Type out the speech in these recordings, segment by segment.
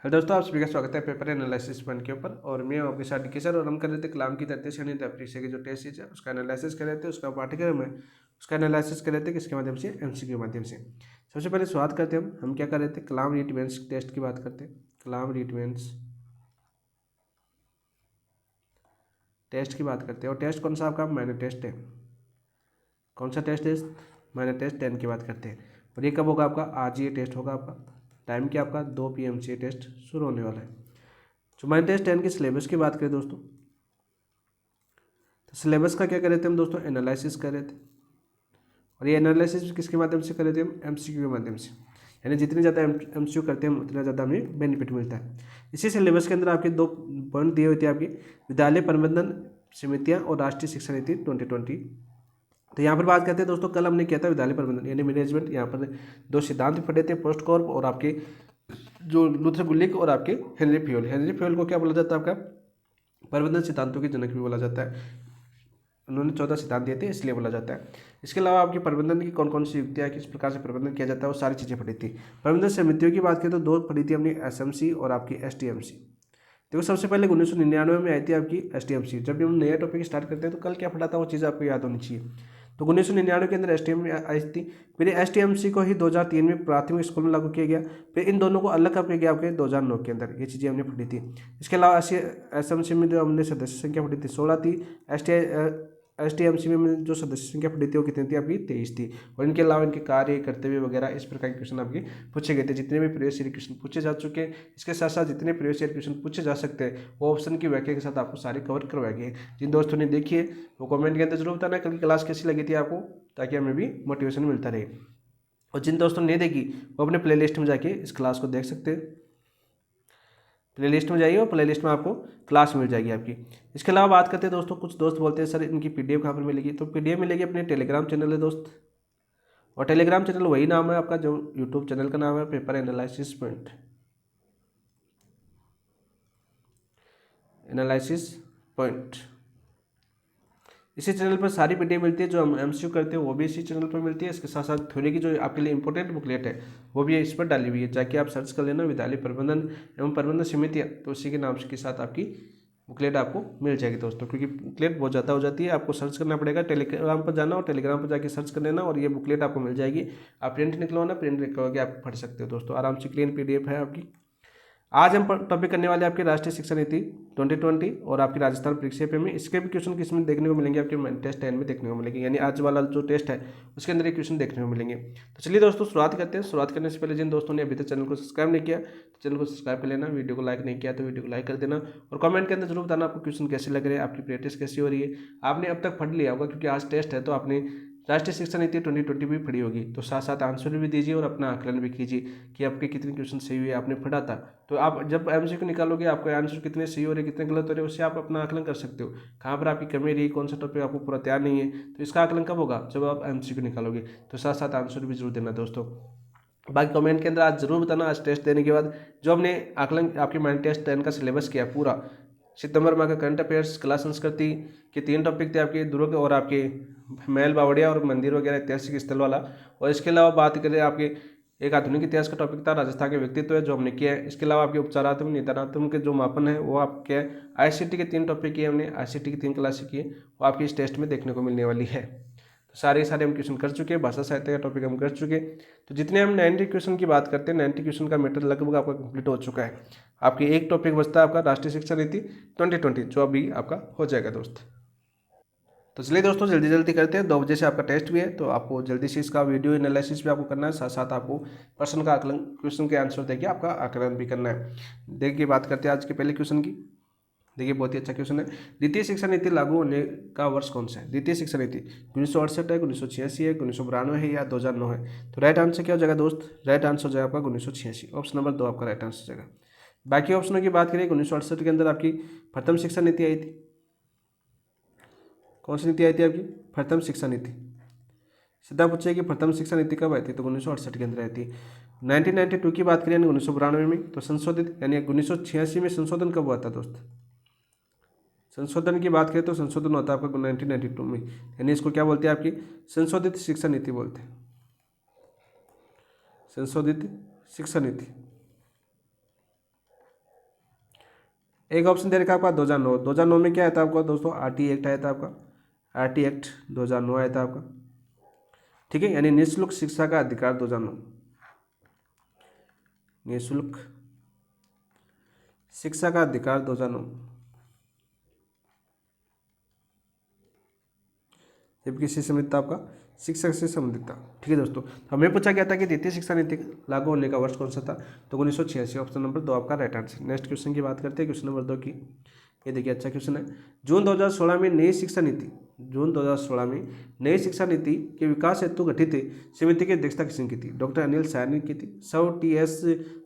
Hello दोस्तों, आप सभी का स्वागत है पेपर एनालिसिस वन के ऊपर। और मैं हूं आपके साथ डिकी सर, और हम कर रहे थे कलाम की 33 परीक्षा की जो टेस्ट सीरीज है उसका एनालिसिस कर रहे थे। उसका पाठ्यक्रम है उसका एनालिसिस कर रहे थे किसके माध्यम से, एमसीक्यू के माध्यम से। सबसे पहले शुरुआत करते हैं हम क्या कर रहे थे, कलाम रीट टेस्ट की बात करते हैं। कलाम रीट टेस्ट की बात करते हैं। और टेस्ट कौन सा आपका माइनर टेस्ट है। कौन सा टेस्ट है, माइनर टेस्ट 10 की बात करते हैं। और ये कब होगा आपका, आज ये टेस्ट होगा आपका। टाइम क्या आपका 2 PM से ये टेस्ट शुरू होने वाला है। जो माइनर टेस्ट 10 के सिलेबस की बात करें दोस्तों, तो सिलेबस का क्या कर रहे थे हम दोस्तों, एनालिसिस कर रहे थे। और ये एनालिसिस किसके माध्यम से कर रहे थे हम, एमसीक्यू के माध्यम से। यानी जितने ज़्यादा एमसीक्यू करते हैं उतना ज़्यादा हमें बेनिफिट मिलता है। इसी सिलेबस के अंदर आपके 2 पॉइंट दिए हुए थे आपकी, विद्यालय प्रबंधन समितियाँ और राष्ट्रीय शिक्षा नीति 2020। तो यहाँ पर बात करते हैं दोस्तों, कल हमने किया था विद्यालय प्रबंधन यानी मैनेजमेंट। यहाँ पर 2 सिद्धांत पढ़े थे, पोस्ट कॉर्प और आपके जो लूथर गुलिक और आपके हेनरी फ्यूल। हेनरी फ्यूल को क्या बोला जाता है, आपका प्रबंधन सिद्धांतों के जनक भी बोला जाता है। उन्होंने 14 सिद्धांत दिए थे इसलिए बोला जाता है। इसके अलावा आपकी प्रबंधन की कौन कौन सी युक्तियाँ, किस प्रकार से प्रबंधन किया जाता है, वो सारी चीज़ें पढ़ी थी। प्रबंधन समितियों की बात करें तो 2 पढ़ी थी हमने, एसएमसी और आपकी एसटीएमसी। देखो सबसे पहले 1999 में आई थी आपकी एसटीएमसी। जब भी हम नया टॉपिक स्टार्ट करते हैं तो कल क्या पढ़ा था वो चीज़ आपको याद होनी चाहिए। तो 1999 के अंदर एसटीएम आई थी। फिर एसटीएमसी को ही 2003 में प्राथमिक स्कूल में लागू किया गया। फिर इन दोनों को अलग कर किया गया आपके 2009 के अंदर। ये चीज़ें हमने पढ़ी थी। इसके अलावा एसएमसी में जो हमने सदस्य संख्या पढ़ी थी 16 थी। एसटीएमसी में जो सदस्य संख्या पढ़ी थी वो कितनी थी आपकी, 23 थी। और इनके अलावा इनके कार्य, कर्तव्य वगैरह इस प्रकार के क्वेश्चन आपके पूछे गए थे। जितने भी प्रीवियस ईयर क्वेश्चन पूछे जा चुके हैं, इसके साथ साथ जितने प्रीवियस ईयर क्वेश्चन पूछे जा सकते हैं वो ऑप्शन की व्याख्या के साथ आपको सारे कवर करवाए गए। जिन दोस्तों ने देखी है वो कमेंट के अंदर जरूर बताना कल की क्लास कैसी लगी थी आपको, ताकि हमें भी मोटिवेशन मिलता रहे। और जिन दोस्तों ने देखी वो अपने प्लेलिस्ट में जाके इस क्लास को देख सकते हैं। प्लेलिस्ट में जाइए और प्लेलिस्ट में आपको क्लास मिल जाएगी आपकी। इसके अलावा बात करते हैं दोस्तों, कुछ दोस्त बोलते हैं सर इनकी पीडीएफ कहाँ पर मिलेगी। तो पीडीएफ मिलेगी अपने टेलीग्राम चैनल है दोस्त। और टेलीग्राम चैनल वही नाम है आपका जो यूट्यूब चैनल का नाम है, पेपर एनालिसिस पॉइंट। इसी चैनल पर सारी पीडीएफ मिलती है। जो हम एमसीक्यू करते हैं वो भी इसी चैनल पर मिलती है। इसके साथ साथ थ्योरी की जो आपके लिए इंपॉर्टेंट बुकलेट है वो भी इस पर डाली हुई है। जाके आप सर्च कर लेना विद्यालय प्रबंधन एवं प्रबंधन समितियाँ, तो उसी के नाम के साथ आपकी बुकलेट आपको मिल जाएगी दोस्तों। क्योंकि बुकलेट बहुत ज़्यादा हो जाती है, आपको सर्च करना पड़ेगा। टेलीग्राम पर जाना और टेलीग्राम पर जाके सर्च कर लेना और ये बुकलेट आपको मिल जाएगी। आप प्रिंट निकलवाना, प्रिंट निकलवा के आप पढ़ सकते हो दोस्तों। आराम से क्लीन पीडीएफ है आपकी। आज हम टॉपिक करने वाले आपकी राष्ट्रीय शिक्षा नीति 2020 और आपकी राजस्थान परीक्षा पे में। इसके भी क्वेश्चन किस में देखने को मिलेंगे, आपके टेस्ट 10 में देखने को मिलेंगे। यानी आज वाला जो टेस्ट है उसके अंदर ये क्वेश्चन देखने को मिलेंगे। तो चलिए दोस्तों शुरुआत करते हैं। शुरुआत करने से पहले जिन दोस्तों ने अभी तक चैनल को सब्सक्राइब नहीं किया तो चैनल को सब्सक्राइब कर लेना। वीडियो को लाइक नहीं किया तो वीडियो को लाइक कर देना। और कमेंट के अंदर जरूर बताना आपको क्वेश्चन कैसे लग रहे हैं, आपकी प्रैक्टिस कैसी हो रही है। आपने अब तक पढ़ लिया होगा क्योंकि आज टेस्ट है, तो आपने राष्ट्रीय शिक्षा नीति 2020 भी पढ़ी होगी। तो साथ साथ आंसर भी दीजिए और अपना आकलन भी कीजिए कि आपके कितने क्वेश्चन सही हुए, आपने पढ़ा था। तो आप जब एमसीक्यू निकालोगे आपके आंसर कितने सही हो रहे कितने गलत हो रहे, उससे आप अपना आकलन कर सकते हो कहाँ पर आपकी कमी रही, कौन सा टॉपिक आपको पूरा तैयार नहीं है। तो इसका आकलन कब होगा, जब आप एमसीक्यू निकालोगे। तो साथ साथ आंसर भी जरूर देना दोस्तों। बाकी कमेंट के अंदर आज जरूर बताना आज टेस्ट देने के बाद जो हमने आकलन आपके माइंड टेस्ट 10 का सिलेबस किया पूरा। सितंबर माह का करंट अफेयर्स, कला संस्कृति के 3 टॉपिक थे आपके, दुर्ग और आपके महल बावड़िया और मंदिर वगैरह ऐतिहासिक स्थल वाला। और इसके अलावा बात करें आपके एक आधुनिक इतिहास का टॉपिक था, राजस्थान के व्यक्तित्व है जो हमने किया है। इसके अलावा आपके उपचारात्मक निदानात्मक के जो मापन है वो आपके आईसीटी के 3 टॉपिक किए हमने, आईसीटी की 3 क्लासें किए, वो आपकी इस टेस्ट में देखने को मिलने वाली है। तो सारे हम क्वेश्चन कर चुके हैं। भाषा साहित्य का टॉपिक हम कर चुके हैं। तो जितने हम 90 क्वेश्चन की बात करते हैं, 90 क्वेश्चन का मैटर लगभग आपका कंप्लीट हो चुका है। आपकी एक टॉपिक बचता है आपका राष्ट्रीय शिक्षा नीति 2020, जो अभी आपका हो जाएगा दोस्त। तो चलिए दोस्तों जल्दी जल्दी करते हैं। 2 बजे से आपका टेस्ट भी है, तो आपको जल्दी से इसका वीडियो एनालिसिस भी आपको करना है। साथ साथ आपको प्रश्न का आकलन, क्वेश्चन के आंसर देखिए आपका आकलन भी करना है। देखिए बात करते हैं आज के पहले क्वेश्चन की। देखिए बहुत ही अच्छा क्वेश्चन है। द्वितीय शिक्षा नीति लागू होने का वर्ष कौन सा है। द्वितीय शिक्षा नीति 1968 है, 1986 है, 1992 है या 2009 है। तो राइट आंसर क्या हो जाएगा दोस्त, राइट आंसर हो जाएगा आपका 1986। ऑप्शन नंबर 2 आपका राइट आंसर हो जाएगा। बाकी ऑप्शनों की बात करें, 1968 के अंदर आपकी प्रथम शिक्षा नीति आई थी। कौन सी नीति आई थी आपकी, प्रथम शिक्षा नीति। सीधा पूछे कि प्रथम शिक्षा नीति कब आई थी, तो 1968 के अंदर आई थी। 1992 की बात करें यानी 1992 में, तो संशोधित यानी 1986 में संशोधन कब हुआ था दोस्त। संशोधन की बात करें तो संशोधन होता है आपका 1992 में, यानी इसको क्या बोलते हैं आपकी संशोधित शिक्षा नीति बोलते हैं, संशोधित शिक्षा नीति। एक ऑप्शन दे रखा है आपका 2009। 2009 में क्या आया था आपका दोस्तों, RT एक्ट आया था आपका, RT एक्ट 2009 आया था आपका, ठीक है। यानी निःशुल्क शिक्षा का अधिकार 2009, निःशुल्क शिक्षा का अधिकार 2009, जबकि किससे संबंधित था आपका, शिक्षक से संबंधित था, ठीक है दोस्तों। तो हमें पूछा गया था कि द्वितीय शिक्षा नीति लागू होने का वर्ष कौन सा था, तो 1986, ऑप्शन नंबर 2 आपका राइट आंसर। नेक्स्ट क्वेश्चन की बात करते हैं, क्वेश्चन नंबर 2 की। ये देखिए अच्छा क्वेश्चन है। जून 2016 में नई शिक्षा नीति, जून 2016 में नई शिक्षा नीति के विकास हेतु गठित समिति की अध्यक्षता किसने की थी? डॉक्टर अनिल साहनी ने की थी, सौ TS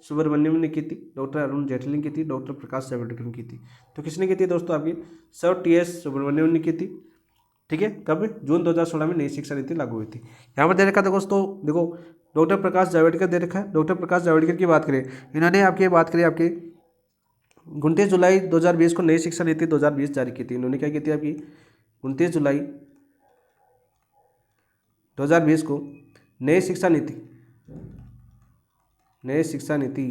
सुब्रमण्यम ने की थी, डॉक्टर अरुण जेटली ने की थी, डॉक्टर प्रकाश जावड़ेकर ने की थी। तो किसने की थी दोस्तों आपकी? सौ TS सुब्रमण्यम ने की थी, ठीक है। कब? जून 2016 में नई शिक्षा नीति लागू हुई थी। यहाँ पर दे रखा था दोस्तों, देखो डॉक्टर प्रकाश जावड़ेकर दे रखा है। डॉक्टर प्रकाश जावड़ेकर की बात करें, इन्होंने आपकी बात करी आपकी 29 जुलाई 2020 को नई शिक्षा नीति 2020 जारी की थी। इन्होंने क्या की थी आपकी 29 जुलाई 2020 को नई शिक्षा नीति, नई शिक्षा नीति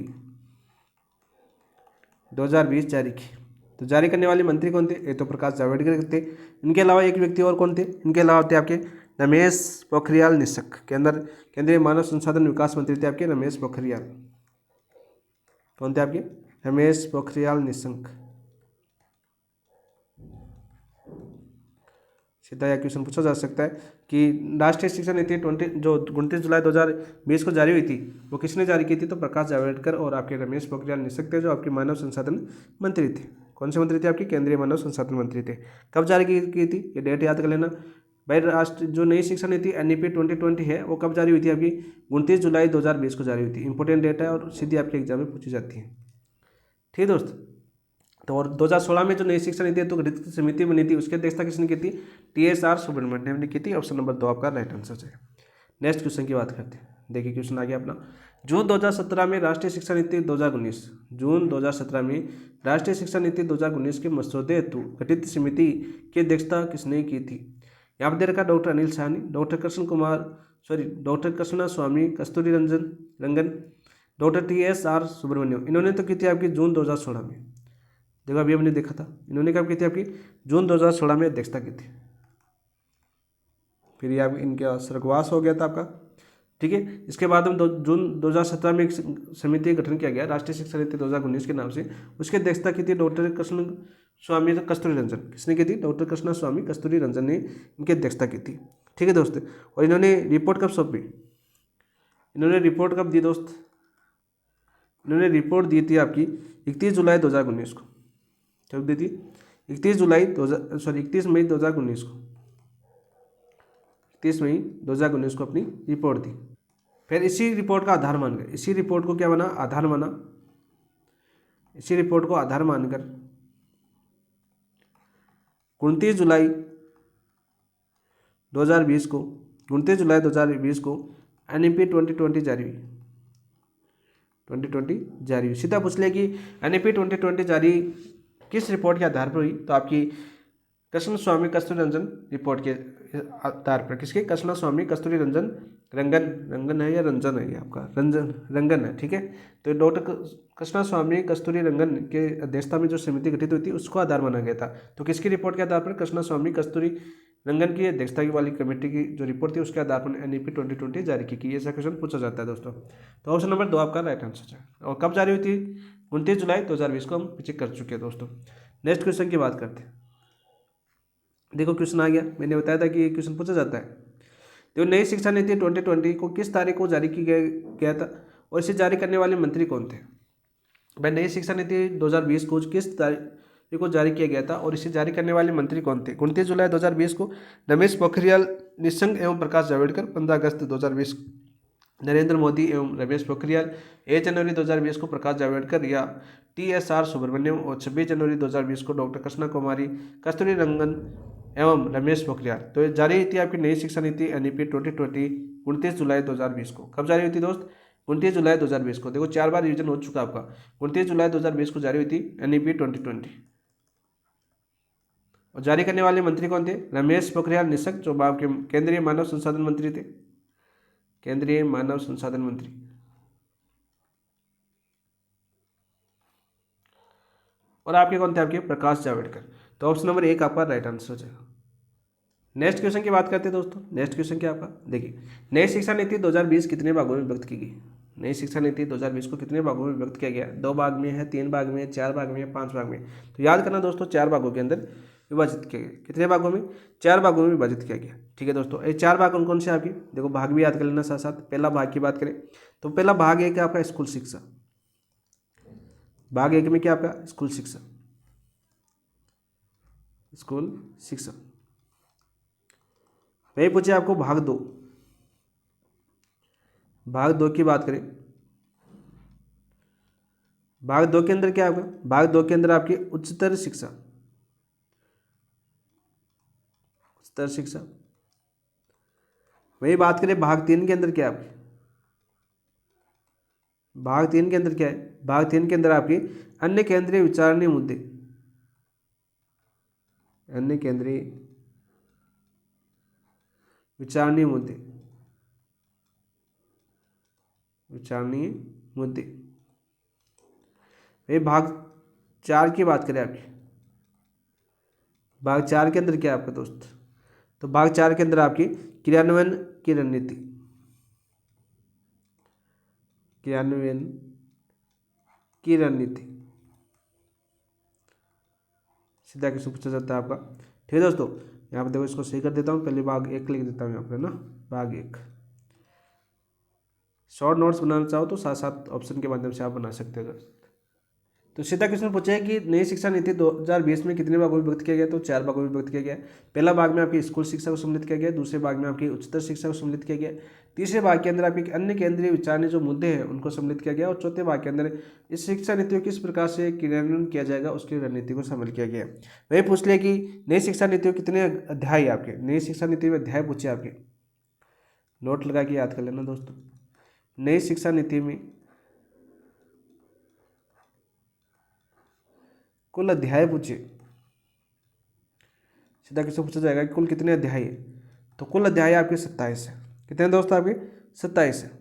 2020 जारी की। तो जारी करने वाले मंत्री कौन थे? ये तो प्रकाश जावड़ेकर थे। इनके अलावा एक व्यक्ति और कौन थे? इनके अलावा थे आपके रमेश पोखरियाल निशंक, के अंदर केंद्रीय मानव संसाधन विकास मंत्री थे आपके रमेश पोखरियाल। कौन थे आपके? रमेश पोखरियाल निशंक। सीधा यह क्वेश्चन पूछा जा सकता है कि राष्ट्रीय शिक्षा नीति 29 जुलाई 2020 को जारी हुई थी, वो किसने जारी की थी? तो प्रकाश जावड़ेकर और आपके रमेश पोखरियाल निशंक थे, जो आपके मानव संसाधन मंत्री थे। कौन से मंत्री थे? आपके केंद्रीय मानव संसाधन मंत्री थे। कब जारी की थी? ये डेट याद कर लेना भाई। राष्ट्र जो नई शिक्षा नीति NEP 2020 है, वो कब जारी हुई थी आपकी? 29 जुलाई 2020 को जारी हुई थी। इंपॉर्टेंट डेट है और सीधी आपके एग्जाम में पूछी जाती है, ठीक है दोस्त। तो और 2016 में जो नई शिक्षा नीति तो गठित समिति बनी थी, उसकी अध्यक्षता किसने की थी? TSR सुब्रमण्यम ने की थी। ऑप्शन नंबर 2 आपका राइट आंसर है। नेक्स्ट क्वेश्चन की बात करते हैं। देखिए क्वेश्चन आ गया अपना, जून 2017 में राष्ट्रीय शिक्षा नीति 2019, जून 2017 में राष्ट्रीय शिक्षा नीति 2019 के मसौदे हेतु गठित समिति की अध्यक्षता किसने की थी? यहाँ पर दे रखा डॉक्टर अनिल साहनी, डॉक्टर कृष्णा स्वामी कस्तूरी रंगन, डॉक्टर TSR सुब्रमण्यम। इन्होंने तो की थी आपकी जून 2016 में। देखो अभी हमने देखा था, इन्होंने कब की थी आपकी? जून 2016 में अध्यक्षता की थी। फिर ये आप इनका स्वर्गवास हो गया था आपका, ठीक है। इसके बाद हम जून 2017 में एक समिति का गठन किया गया राष्ट्रीय शिक्षा नीति 2019 के नाम से। उसकी अध्यक्षता की थी डॉक्टर कृष्ण स्वामी कस्तूरी रंजन। किसने की थी? डॉक्टर कृष्णा स्वामी कस्तूरी रंजन ने इनकी अध्यक्षता की थी, ठीक है दोस्त। और इन्होंने रिपोर्ट कब सौंपी? इन्होंने रिपोर्ट कब दी दोस्त? इन्होंने रिपोर्ट दी थी आपकी 31 जुलाई 2019 को। कब दी थी? 31 मई 2019 को, 31 मई 2019 को अपनी रिपोर्ट दी। फिर इसी रिपोर्ट का आधार मानकर, इसी रिपोर्ट को क्या बना? आधार माना। इसी रिपोर्ट को आधार मानकर 29 जुलाई 2020 को, 29 जुलाई 2020 को NEP 2020 जारी हुई, 2020 जारी हुई। सीधा पूछ लिया कि NEP 2020 जारी किस रिपोर्ट के आधार पर हुई? तो आपकी कृष्ण स्वामी कस्तूरी रंजन रिपोर्ट के आधार पर। किसके? कृष्ण स्वामी कस्तूरी रंजन रंगन है या रंजन है? ये आपका रंगन है, ठीक है। तो डॉक्टर कृष्ण स्वामी कस्तूरी रंगन के अध्यक्षता में जो समिति गठित हुई थी, उसको आधार माना गया था। तो किसकी रिपोर्ट के आधार पर? कृष्ण स्वामी कस्तूरी रंगन की अध्यक्षता वाली कमेटी की जो रिपोर्ट थी, उसके आधार पर NEP 2020 जारी की गई। ऐसा क्वेश्चन पूछा जाता है दोस्तों। तो ऑप्शन नंबर 2 आपका राइट आंसर है। और कब जारी हुई थी? 29 जुलाई 2020 को हम चेक कर चुके हैं दोस्तों। नेक्स्ट क्वेश्चन की बात करते हैं। देखो क्वेश्चन आ गया, मैंने बताया था कि ये क्वेश्चन पूछा जाता है। तो नई शिक्षा नीति 2020 को किस तारीख को जारी की गया था और इसे जारी करने वाले मंत्री कौन थे? भाई नई शिक्षा नीति 2020 को किस तारीख को जारी किया गया था और इसे जारी करने वाले मंत्री कौन थे? 29 जुलाई 2020 को रमेश पोखरियाल निशंक एवं प्रकाश जावड़ेकर, 15 अगस्त 2020 नरेंद्र मोदी एवं रमेश पोखरियाल, 1 जनवरी 2020 को प्रकाश जावड़ेकर या TSR सुब्रमण्यम, और 26 जनवरी 2020 को डॉक्टर कृष्णा कुमारी कस्तूरी रंगन एवं रमेश पोखरियाल। तो जारी हुई थी आपकी नई शिक्षा नीति NEP 2020 29 जुलाई 2020 को। कब जारी हुई थी दोस्त? 29 जुलाई 2020 को। देखो 4 बार रिवीजन हो चुका आपका। 29 जुलाई 2020 को जारी हुई थी NEP 2020। और जारी करने वाले मंत्री कौन थे? रमेश पोखरियाल निशंक, जो आपके केंद्रीय मानव संसाधन मंत्री थे, केंद्रीय मानव संसाधन मंत्री। और आपके कौन थे, आपके प्रकाश जावड़ेकर। तो ऑप्शन नंबर 1 आपका राइट आंसर हो जाएगा। नेक्स्ट क्वेश्चन की बात करते हैं दोस्तों। नेक्स्ट क्वेश्चन क्या आपका, देखिए, नई शिक्षा नीति 2020 कितने भागों में विभक्त की गई। नई शिक्षा नीति 2020 को कितने भागों में विभक्त किया गया, 2 भाग में है, 3 भाग में है, 4 भाग में है, 5 भाग में। तो याद करना दोस्तों, 4 भागों के अंदर विभाजित किया गया। कितने भागों में, 4 भागों में विभाजित किया गया। ठीक है दोस्तों, ये 4 भाग कौन कौन से आपके, देखो भाग भी याद कर लेना साथ साथ। पहला भाग की बात करें तो पहला भाग 1 है आपका स्कूल शिक्षा। भाग 1 में क्या आपका, स्कूल शिक्षा, स्कूल शिक्षा। वही पूछे आपको भाग 2। भाग 2 की बात करें, भाग 2 के अंदर क्या होगा, भाग 2 के अंदर आपकी उच्चतर शिक्षा, उच्चतर शिक्षा। वही बात करें भाग 3 के अंदर क्या है आपकी, भाग 3 के अंदर क्या है, भाग 3 के अंदर आपकी अन्य केंद्रीय विचारणीय मुद्दे, अन्य केंद्रीय विचारणीय मुद्दे, विचारणीय मुद्दे। ये भाग 4 की बात करें आपकी, भाग 4 के अंदर क्या है आपका दोस्त, तो भाग 4 के अंदर आपकी क्रियान्वयन की रणनीति, क्रियान्वयन की रणनीति, सीधा क्वेश्चन पूछा जाता है आपका। ठीक है दोस्तों, यहाँ पर देखो इसको सही कर देता हूँ, पहले भाग 1 लिख देता हूँ यहाँ पर ना, भाग 1। शॉर्ट नोट्स बनाना चाहो तो साथ साथ ऑप्शन के माध्यम से आप बना सकते हो। तो सीधा क्वेश्चन पूछा है कि नई शिक्षा नीति 2020 में कितने भागों में विभक्त किया गया, तो 4 भागों में विभक्त किया गया। पहला भाग में आपकी स्कूल शिक्षा को सम्मिलित किया गया, दूसरे भाग में आपकी उच्चतर शिक्षा को सम्मिलित किया गया, तीसरे भाग के अंदर आपके अन्य केंद्रीय विचारणीय जो मुद्दे हैं उनको सम्मिलित किया गया, और चौथे भाग के अंदर इस शिक्षा नीति को किस प्रकार से क्रियान्वयन किया जाएगा उसकी रणनीति को शामिल किया गया। वही पूछ लिया कि नई शिक्षा नीति को कितने अध्याय आपके, नई शिक्षा नीति में अध्याय पूछे आपके, नोट लगा के याद कर लेना दोस्तों। नई शिक्षा नीति में कुल अध्याय पूछे, सीधा किससे पूछा जाएगा कि कुल कितने अध्याय है, तो कुल अध्याय आपके 27 है। कितने दोस्तों आपके, 27 है।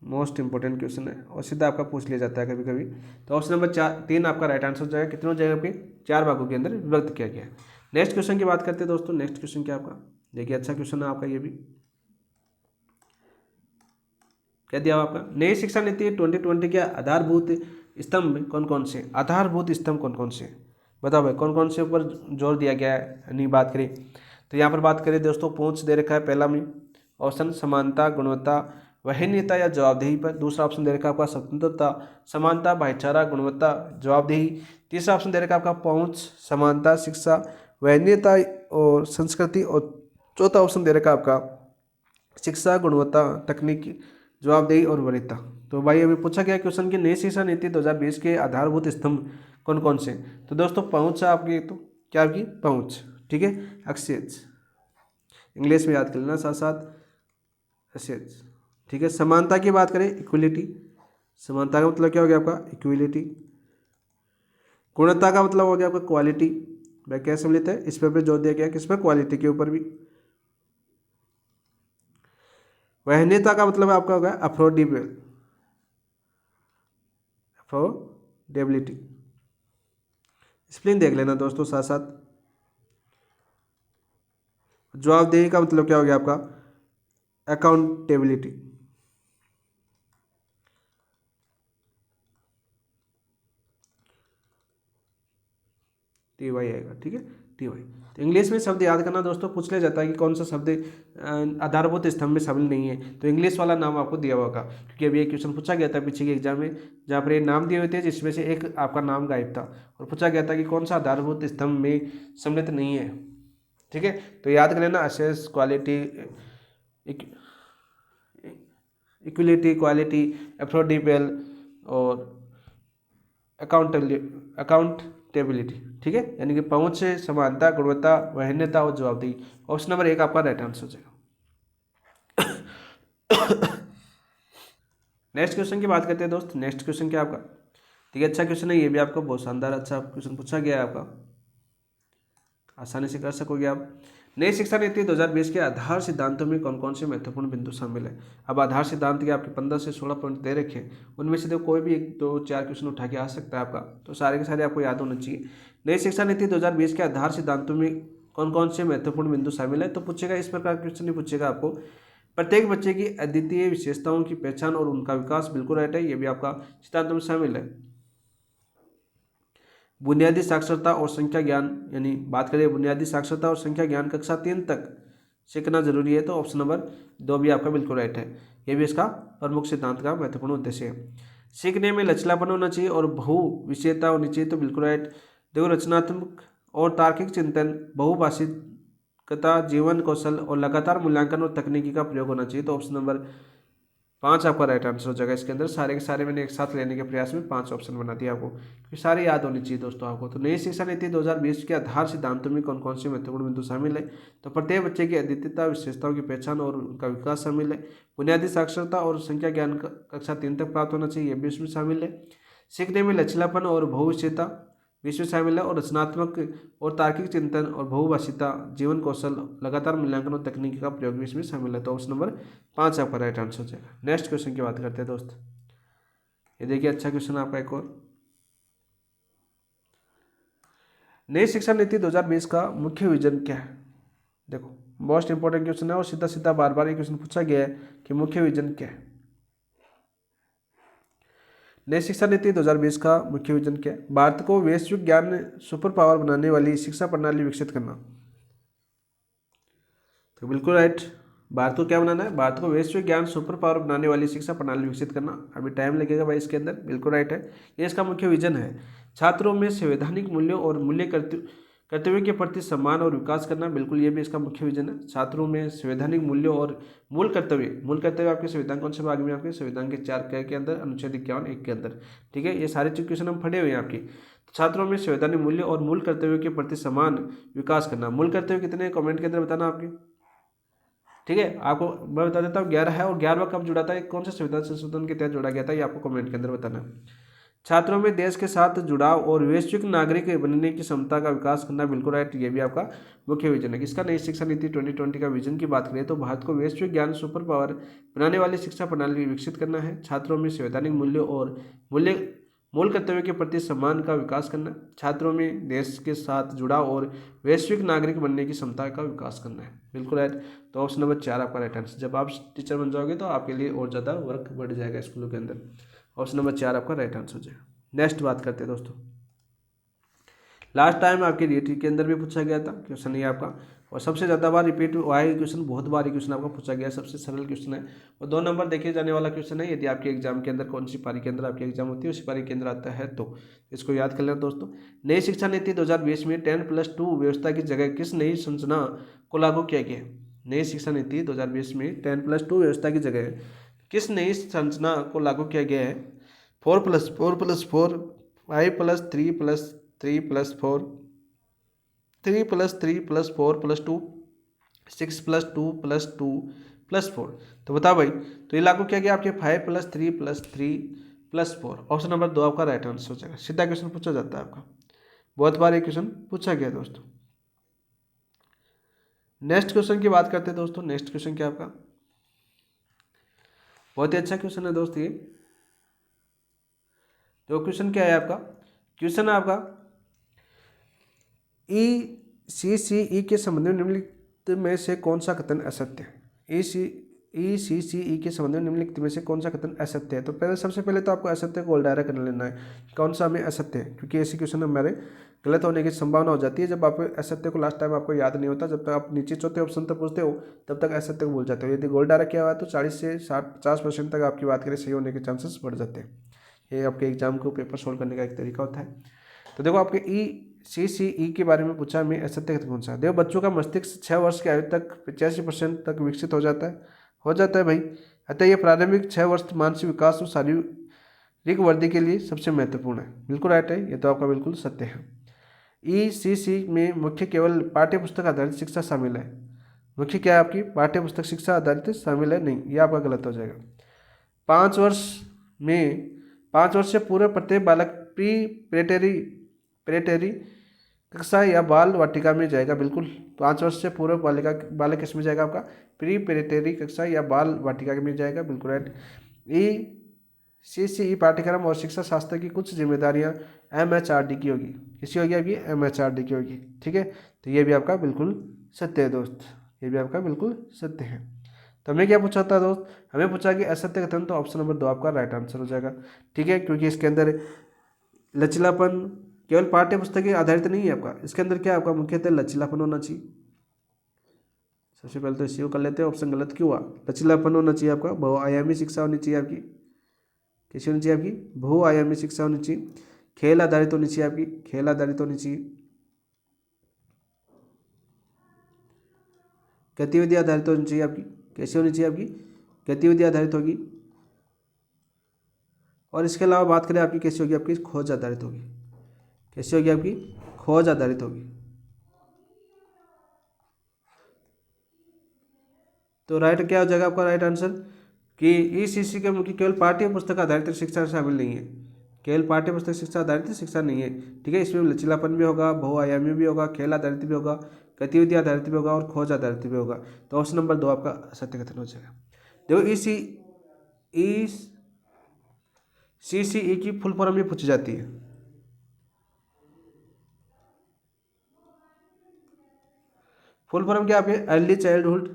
मोस्ट इंपोर्टेंट क्वेश्चन है और सीधा आपका पूछ लिया जाता है कभी कभी। तो ऑप्शन नंबर 3 आपका राइट आंसर हो जाएगा। कितने हो जाएगा आपके, 4 भागों के अंदर विभक्त किया गया है। नेक्स्ट क्वेश्चन की बात करते हैं दोस्तों। नेक्स्ट क्वेश्चन क्या आपका, देखिए अच्छा क्वेश्चन है आपका, ये भी क्या दिया हुआ आपका, नई शिक्षा नीति 2020 के आधारभूत स्तंभ कौन कौन से, आधारभूत स्तंभ कौन कौन से, बताओ भाई कौन कौन से ऊपर जोर दिया गया है। नहीं बात करें तो यहाँ पर बात करें दोस्तों, पहुंच दे रखा है पहला में ऑप्शन, समानता, गुणवत्ता, वहनीयता या जवाबदेही पर। दूसरा ऑप्शन दे रखा है आपका स्वतंत्रता, समानता, भाईचारा, गुणवत्ता, जवाबदेही। तीसरा ऑप्शन दे रखा है आपका पहुंच, समानता, शिक्षा, वहनीयता और संस्कृति। और चौथा ऑप्शन दे रखा है आपका शिक्षा, गुणवत्ता, तकनीकी, जवाबदेही और वरीयता। तो भाई अभी पूछा गया क्वेश्चन की नई शिक्षा नीति 2020 के आधारभूत स्तंभ कौन कौन से, तो दोस्तों पहुंच है आपकी, तो क्या आपकी पहुंच, ठीक है, एक्सेस, इंग्लिश में याद कर लेना साथ साथ, एक्सेस, ठीक है। समानता की बात करें, इक्वलिटी, समानता का मतलब क्या हो गया आपका, इक्वलिटी। गुणवत्ता का मतलब हो गया आपका क्वालिटी, भाई कैसे सम्मिलित है, इस पर जोर दिया गया, किस पर, क्वालिटी के ऊपर भी। वहनीयता का मतलब आपका होगा अफोर्डेबल, अफोर्डेबिलिटी। स्पेलिंग देख लेना दोस्तों साथ साथ। जवाबदेही का मतलब क्या हो गया आपका, अकाउंटेबिलिटी। TY आएगा, ठीक है, TY। तो इंग्लिश में शब्द याद करना दोस्तों, पूछ लिया जाता है कि कौन सा शब्द आधारभूत स्तंभ में शामिल नहीं है, तो इंग्लिश वाला नाम आपको दिया होगा, क्योंकि अभी एक क्वेश्चन पूछा गया था पीछे के एग्जाम में, जहाँ पर ये नाम दिए हुए थे जिसमें से एक आपका नाम गायब था, और पूछा गया था कि कौन सा आधारभूत स्तंभ में सम्मिलित नहीं है, ठीक है। तो याद कर लेना, assess, quality, equality, quality, affordable और अकाउंटेबिलिटी, ठीक है, यानी कि पहुंच से, समानता, गुणवत्ता, वहनीयता और जवाबदेही। ऑप्शन नंबर 1 आपका राइट आंसर हो जाएगा। नेक्स्ट क्वेश्चन की बात करते हैं दोस्त। नेक्स्ट क्वेश्चन क्या आपका, ठीक है, अच्छा क्वेश्चन है ये भी, आपको बहुत शानदार अच्छा क्वेश्चन पूछा गया है आपका, आसानी से कर सकोगे आप। नई शिक्षा नीति 2020 के आधार सिद्धांतों में कौन कौन से महत्वपूर्ण बिंदु शामिल है। अब आधार सिद्धांत के आपके 15 से 16 पॉइंट दे रखे हैं, उनमें से तो कोई भी 1 2 4 क्वेश्चन उठा के आ सकता है आपका, तो सारे के सारे आपको याद होना चाहिए। नई शिक्षा नीति 2020 के आधार सिद्धांतों में कौन कौन से महत्वपूर्ण बिंदु शामिल है, तो पूछेगा इस प्रकार क्वेश्चन नहीं पूछेगा आपको। प्रत्येक बच्चे की अद्वितीय विशेषताओं की पहचान और उनका विकास, बिल्कुल राइट है, ये भी आपका सिद्धांतों में शामिल है। बुनियादी साक्षरता और संख्या ज्ञान, यानी बात करें बुनियादी साक्षरता और संख्या ज्ञान कक्षा 3 तक सीखना जरूरी है, तो ऑप्शन नंबर 2 भी आपका बिल्कुल राइट है, ये भी इसका प्रमुख सिद्धांत का महत्वपूर्ण उद्देश्य है। सीखने में लचीलापन होना चाहिए और बहु विषयता होनी चाहिए, तो बिल्कुल राइट। देखो रचनात्मक और तार्किक चिंतन, बहुभाषिकता, जीवन कौशल और लगातार मूल्यांकन और तकनीकी का प्रयोग होना चाहिए, तो ऑप्शन नंबर 5 आपका राइट आंसर हो जाएगा। इसके अंदर सारे के सारे मैंने एक साथ लेने के प्रयास में 5 ऑप्शन बना दिया आपको, क्योंकि सारे याद होनी चाहिए दोस्तों आपको। तो नई शिक्षा नीति 2020 के आधार सिद्धांतों में कौन कौन से महत्वपूर्ण बिंदु शामिल है, तो प्रत्येक बच्चे की अद्वितीयता, विशेषताओं की पहचान और उनका विकास शामिल है। बुनियादी साक्षरता और संख्या ज्ञान कक्षा 3 तक प्राप्त होना चाहिए, ये भी इसमें शामिल है। सीखने में लचीलापन और बहुविषयता विषय शामिल है, और रचनात्मक और तार्किक चिंतन और बहुभाषिता, जीवन कौशल, लगातार मूल्यांकन और तकनीकी का प्रयोग भी इसमें शामिल है, तो ऑप्शन नंबर 5 आपका राइट आंसर हो जाएगा। नेक्स्ट क्वेश्चन की बात करते हैं दोस्त, ये देखिए अच्छा क्वेश्चन आपका एक और। नई शिक्षा नीति 2020 का मुख्य विजन क्या है। देखो मोस्ट इंपॉर्टेंट क्वेश्चन है और सीधा सीधा बार बार ये क्वेश्चन पूछा गया है कि मुख्य विजन क्या है। नई शिक्षा नीति 2020 का मुख्य विजन क्या है। भारत को वैश्विक ज्ञान सुपर पावर बनाने वाली शिक्षा प्रणाली विकसित करना, तो बिल्कुल राइट। भारत को क्या बनाना है, भारत को वैश्विक ज्ञान सुपर पावर बनाने वाली शिक्षा प्रणाली विकसित करना। अभी टाइम लगेगा भाई इसके अंदर, बिल्कुल राइट है, ये इसका मुख्य विजन है। छात्रों में संवैधानिक मूल्यों और मूल्य कर्तव्य के प्रति सम्मान और विकास करना, बिल्कुल ये भी इसका मुख्य विजन है। छात्रों में संवैधानिक मूल्यों और मूल कर्तव्य आपके संविधान कौन से भाग में, आपके संविधान के 4 के अंदर, अनुच्छेद 51(1) के अंदर, ठीक है। ये सारे क्वेश्चन हम पढ़े हुए हैं आपकी। छात्रों में संवैधानिक मूल्य और मूल कर्तव्यों के प्रति समान विकास करना। मूल कर्तव्य कितने कमेंट के अंदर बताना आपके, ठीक है। आपको मैं बता देता हूँ 11 है, और 11वां कब जुड़ा था, कौन से संविधान संशोधन के तहत जोड़ा गया था, ये आपको कमेंट के अंदर बताना है। छात्रों में देश के साथ जुड़ाव और वैश्विक नागरिक बनने की क्षमता का विकास करना, बिल्कुल राइट, ये भी आपका मुख्य विजन है। इसका नई शिक्षा नीति 2020 का विजन की बात करें तो भारत को वैश्विक ज्ञान सुपर पावर बनाने वाली शिक्षा प्रणाली विकसित करना है। छात्रों में संवैधानिक मूल्यों और मूल कर्तव्य के प्रति सम्मान का विकास करना, छात्रों में देश के साथ जुड़ाव और वैश्विक नागरिक बनने की क्षमता का विकास करना है, बिल्कुल राइट। तो ऑप्शन नंबर 4 आपका राइट आंसर। जब आप टीचर बन जाओगे तो आपके लिए और ज़्यादा वर्क बढ़ जाएगा स्कूलों के अंदर। ऑप्शन नंबर 4 आपका राइट आंसर हो जाएगा। नेक्स्ट बात करते हैं दोस्तों, लास्ट टाइम आपके रीटी के अंदर भी पूछा गया था क्वेश्चन ये आपका, और सबसे ज़्यादा बार रिपीट हुआ है क्वेश्चन, बहुत बार ये क्वेश्चन आपका पूछा गया, सबसे सरल क्वेश्चन है और 2 नंबर देखे जाने वाला क्वेश्चन है। यदि आपके एग्जाम के अंदर कौन सी पारी के अंदर आपकी एग्जाम होती है उसी पारी के अंदर आता है, तो इसको याद कर लेना दोस्तों। नई शिक्षा नीति 2020 में 10+2 व्यवस्था की जगह किस नई संरचना को लागू किया गया। नई शिक्षा नीति 2020 में 10+2 व्यवस्था की जगह किस नई संरचना को लागू किया गया है। 4+4+4, 5+3+3+4, 3+3+4+2, 6+2+2+4। तो बताओ भाई, तो ये लागू किया गया आपके 5+3+3+4। ऑप्शन नंबर 2 आपका राइट आंसर हो जाएगा। सीधा क्वेश्चन पूछा जाता है आपका, बहुत बार ये क्वेश्चन पूछा गया दोस्तों। नेक्स्ट क्वेश्चन की बात करते हैं दोस्तों। नेक्स्ट क्वेश्चन क्या आपका, बहुत ही अच्छा क्वेश्चन है दोस्त ये। तो क्वेश्चन क्या है आपका, क्वेश्चन है आपका ECCE के संबंध में निम्नलिखित में से कौन सा कथन असत्य है। ECCE के संबंध में निम्नलिखित में से कौन सा कथन असत्य है। तो पहले सबसे पहले तो आपको असत्य को गोल कर लेना है, कौन सा हमें असत्य है, क्योंकि ऐसे क्वेश्चन हमारे गलत होने की संभावना हो जाती है जब आप असत्य को लास्ट टाइम आपको याद नहीं होता। जब तक आप नीचे चौथे ऑप्शन तक पूछते हो तब तक असत्य को भूल जाते हो। यदि गोल डायरेक्ट किया हुआ है तो 40 से 50% तक आपकी बात करें सही होने के चांसेस बढ़ जाते हैं। ये आपके एग्जाम को पेपर सोल्व करने का एक तरीका होता है। तो देखो आपके ECCE के बारे में पूछा, में असत्य कौन सा है। देखो बच्चों का मस्तिष्क 6 वर्ष की आयु तक 85% तक विकसित हो जाता है भाई। अतः ये प्रारंभिक 6 वर्ष मानसिक विकास और शारीरिक वृद्धि के लिए सबसे महत्वपूर्ण है, बिल्कुल राइट है, ये तो आपका बिल्कुल सत्य है। ECC में मुख्य केवल पाठ्य पुस्तक आधारित शिक्षा शामिल है। मुख्य क्या है आपकी, पाठ्य पुस्तक शिक्षा आधारित शामिल है नहीं, ये आपका गलत हो जाएगा। 5 वर्ष से पूर्व प्रत्येक बालक प्रेटरी कक्षा या बाल वाटिका में जाएगा बिल्कुल। 5 वर्ष से पूर्व बालक किस में जाएगा आपका, प्रीपेरेटरी कक्षा या बाल वाटिका में जाएगा, बिल्कुल राइट। CCE पाठ्यक्रम और शिक्षा शास्त्र की कुछ जिम्मेदारियां MHRD की होगी, किसी होगी आपकी, MHRD की होगी, ठीक है। तो ये भी आपका बिल्कुल सत्य है दोस्त, ये भी आपका बिल्कुल सत्य है। तो हमें क्या पूछा था दोस्त, हमें पूछा कि असत्य कथन, तो ऑप्शन नंबर 2 आपका राइट आंसर हो जाएगा, ठीक है। क्योंकि इसके अंदर लचीलापन केवल पाठ्य पुस्तक के आधारित नहीं है आपका, इसके अंदर क्या आपका मुख्यतः लचीलापन होना चाहिए। सबसे पहले तो इसी को कर लेते हैं, ऑप्शन गलत क्यों हुआ। लचीलापन होना चाहिए आपका, बहुआयामी शिक्षा होनी चाहिए आपकी, कैसी होनी चाहिए आपकी, बहुआयामी शिक्षा होनी चाहिए। खेल आधारित होनी चाहिए आपकी, खेल आधारित होनी चाहिए। गतिविधि आधारित होनी चाहिए आपकी, कैसी होनी चाहिए आपकी, गतिविधि आधारित होगी। और इसके अलावा बात करें आपकी कैसी होगी, आपकी खोज आधारित होगी, कैसी होगी आपकी, खोज आधारित होगी। तो राइट क्या हो जाएगा आपका राइट आंसर कि ECC के मुख्य केवल पाठ्य पुस्तक आधारित शिक्षा शामिल नहीं है, केवल पाठ्य पुस्तक शिक्षा आधारित शिक्षा नहीं है, ठीक है। इसमें लचीलापन भी होगा, बहुआयामी भी होगा, खेल आधारित भी होगा, गतिविधि आधारित भी होगा और खोज आधारित भी होगा। तो ऑप्शन नंबर 2 आपका सत्य कथन हो जाएगा। देखो CCE की फुल फॉर्म भी पूछी जाती है। फुल फॉर्म क्या आपके, early childhood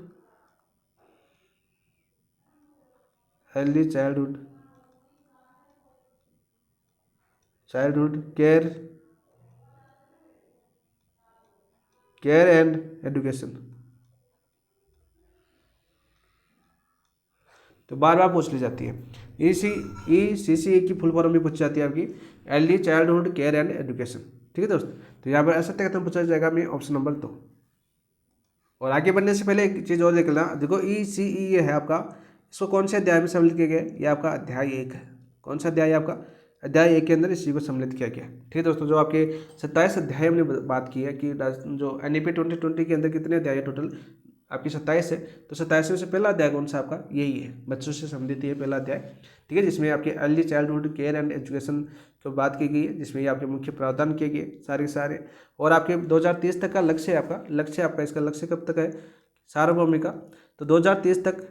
care and education. तो बार बार पूछ ली जाती है। CCE की फुल फॉर्म भी पूछी जाती है आपकी, early childhood care and education, ठीक है दोस्त। तो यहाँ पर असत्य कथन पूछा जाएगा में ऑप्शन नंबर 2। और आगे बढ़ने से पहले एक चीज़ और देख लेना, देखो ECE ये है आपका, इसको कौन से अध्याय में सम्मिलित किया गया, ये आपका अध्याय 1 है। कौन सा अध्याय है आपका, अध्याय 1 के अंदर इसी को सम्मिलित किया गया, ठीक है दोस्तों। जो आपके 27 अध्याय हमने बात की है कि जो NEP 2020 के अंदर कितने अध्याय है टोटल, आपकी 27 है। तो 27 में से पहला अध्याय कौन सा आपका, यही है, बच्चों से संबंधित ये पहला अध्याय, ठीक है। जिसमें आपके early childhood care and education की बात की गई है, जिसमें ये आपके मुख्य प्रावधान किए गए सारे। और आपके 2030 तक का लक्ष्य है आपका, इसका लक्ष्य कब तक है, सार्वभौमिक का। तो 2030 तक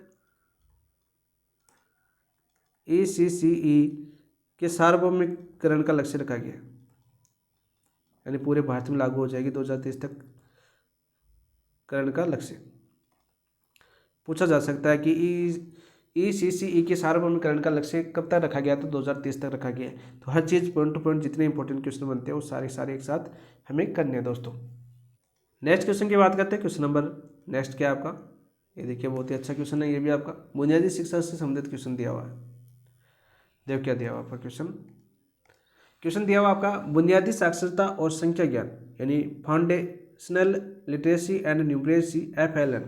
ECCE के सार्वभौमिकरण का लक्ष्य रखा गया, यानी पूरे भारत में लागू हो जाएगी 2030 तक करण का लक्ष्य। पूछा जा सकता है कि ECCE के सार्वभौमिकरण का लक्ष्य कब तक रखा गया, तो 2030 तक रखा गया है। तो हर चीज़ पॉइंट टू पॉइंट जितने इंपॉर्टेंट क्वेश्चन बनते हैं वो सारे एक साथ हमें करने हैं दोस्तों। नेक्स्ट क्वेश्चन की बात करते हैं। क्वेश्चन नंबर नेक्स्ट क्या है आपका, ये देखिए बहुत ही अच्छा क्वेश्चन है, ये भी आपका बुनियादी शिक्षा से संबंधित क्वेश्चन दिया हुआ है। देखो क्या दिया हुआ आपका क्वेश्चन दिया हुआ आपका, बुनियादी साक्षरता और संख्या ज्ञान यानी foundational literacy and numeracy FLN।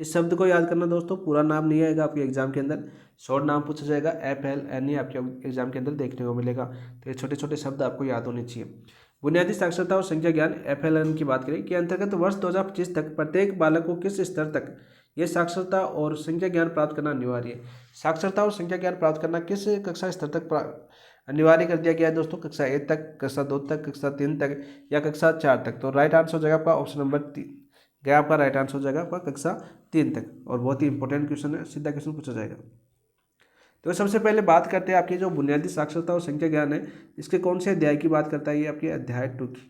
इस शब्द को याद करना दोस्तों, पूरा नाम नहीं आएगा आपके एग्जाम के अंदर, शॉर्ट नाम पूछा जाएगा, FLN ही आपके एग्जाम के अंदर देखने को मिलेगा। तो ये छोटे छोटे शब्द आपको याद होने चाहिए। बुनियादी साक्षरता और संख्या ज्ञान FLN की बात करें कि अंतर्गत वर्ष 2025 तक प्रत्येक बालक को किस स्तर तक ये साक्षरता और संख्या ज्ञान प्राप्त करना अनिवार्य है। साक्षरता और संख्या ज्ञान प्राप्त करना किस कक्षा स्तर तक अनिवार्य कर दिया गया है दोस्तों, कक्षा 1 तक, कक्षा 2 तक, कक्षा 3 तक या कक्षा 4 तक। तो राइट आंसर हो जाएगा आपका ऑप्शन नंबर 3 गया, आपका राइट आंसर हो जाएगा आपका कक्षा 3 तक। और बहुत ही इंपॉर्टेंट क्वेश्चन है, सीधा क्वेश्चन पूछा जाएगा। तो सबसे पहले बात करते हैं आपकी जो बुनियादी साक्षरता और संख्या ज्ञान है, इसके कौन से अध्याय की बात करता है, ये आपके अध्याय 2 की,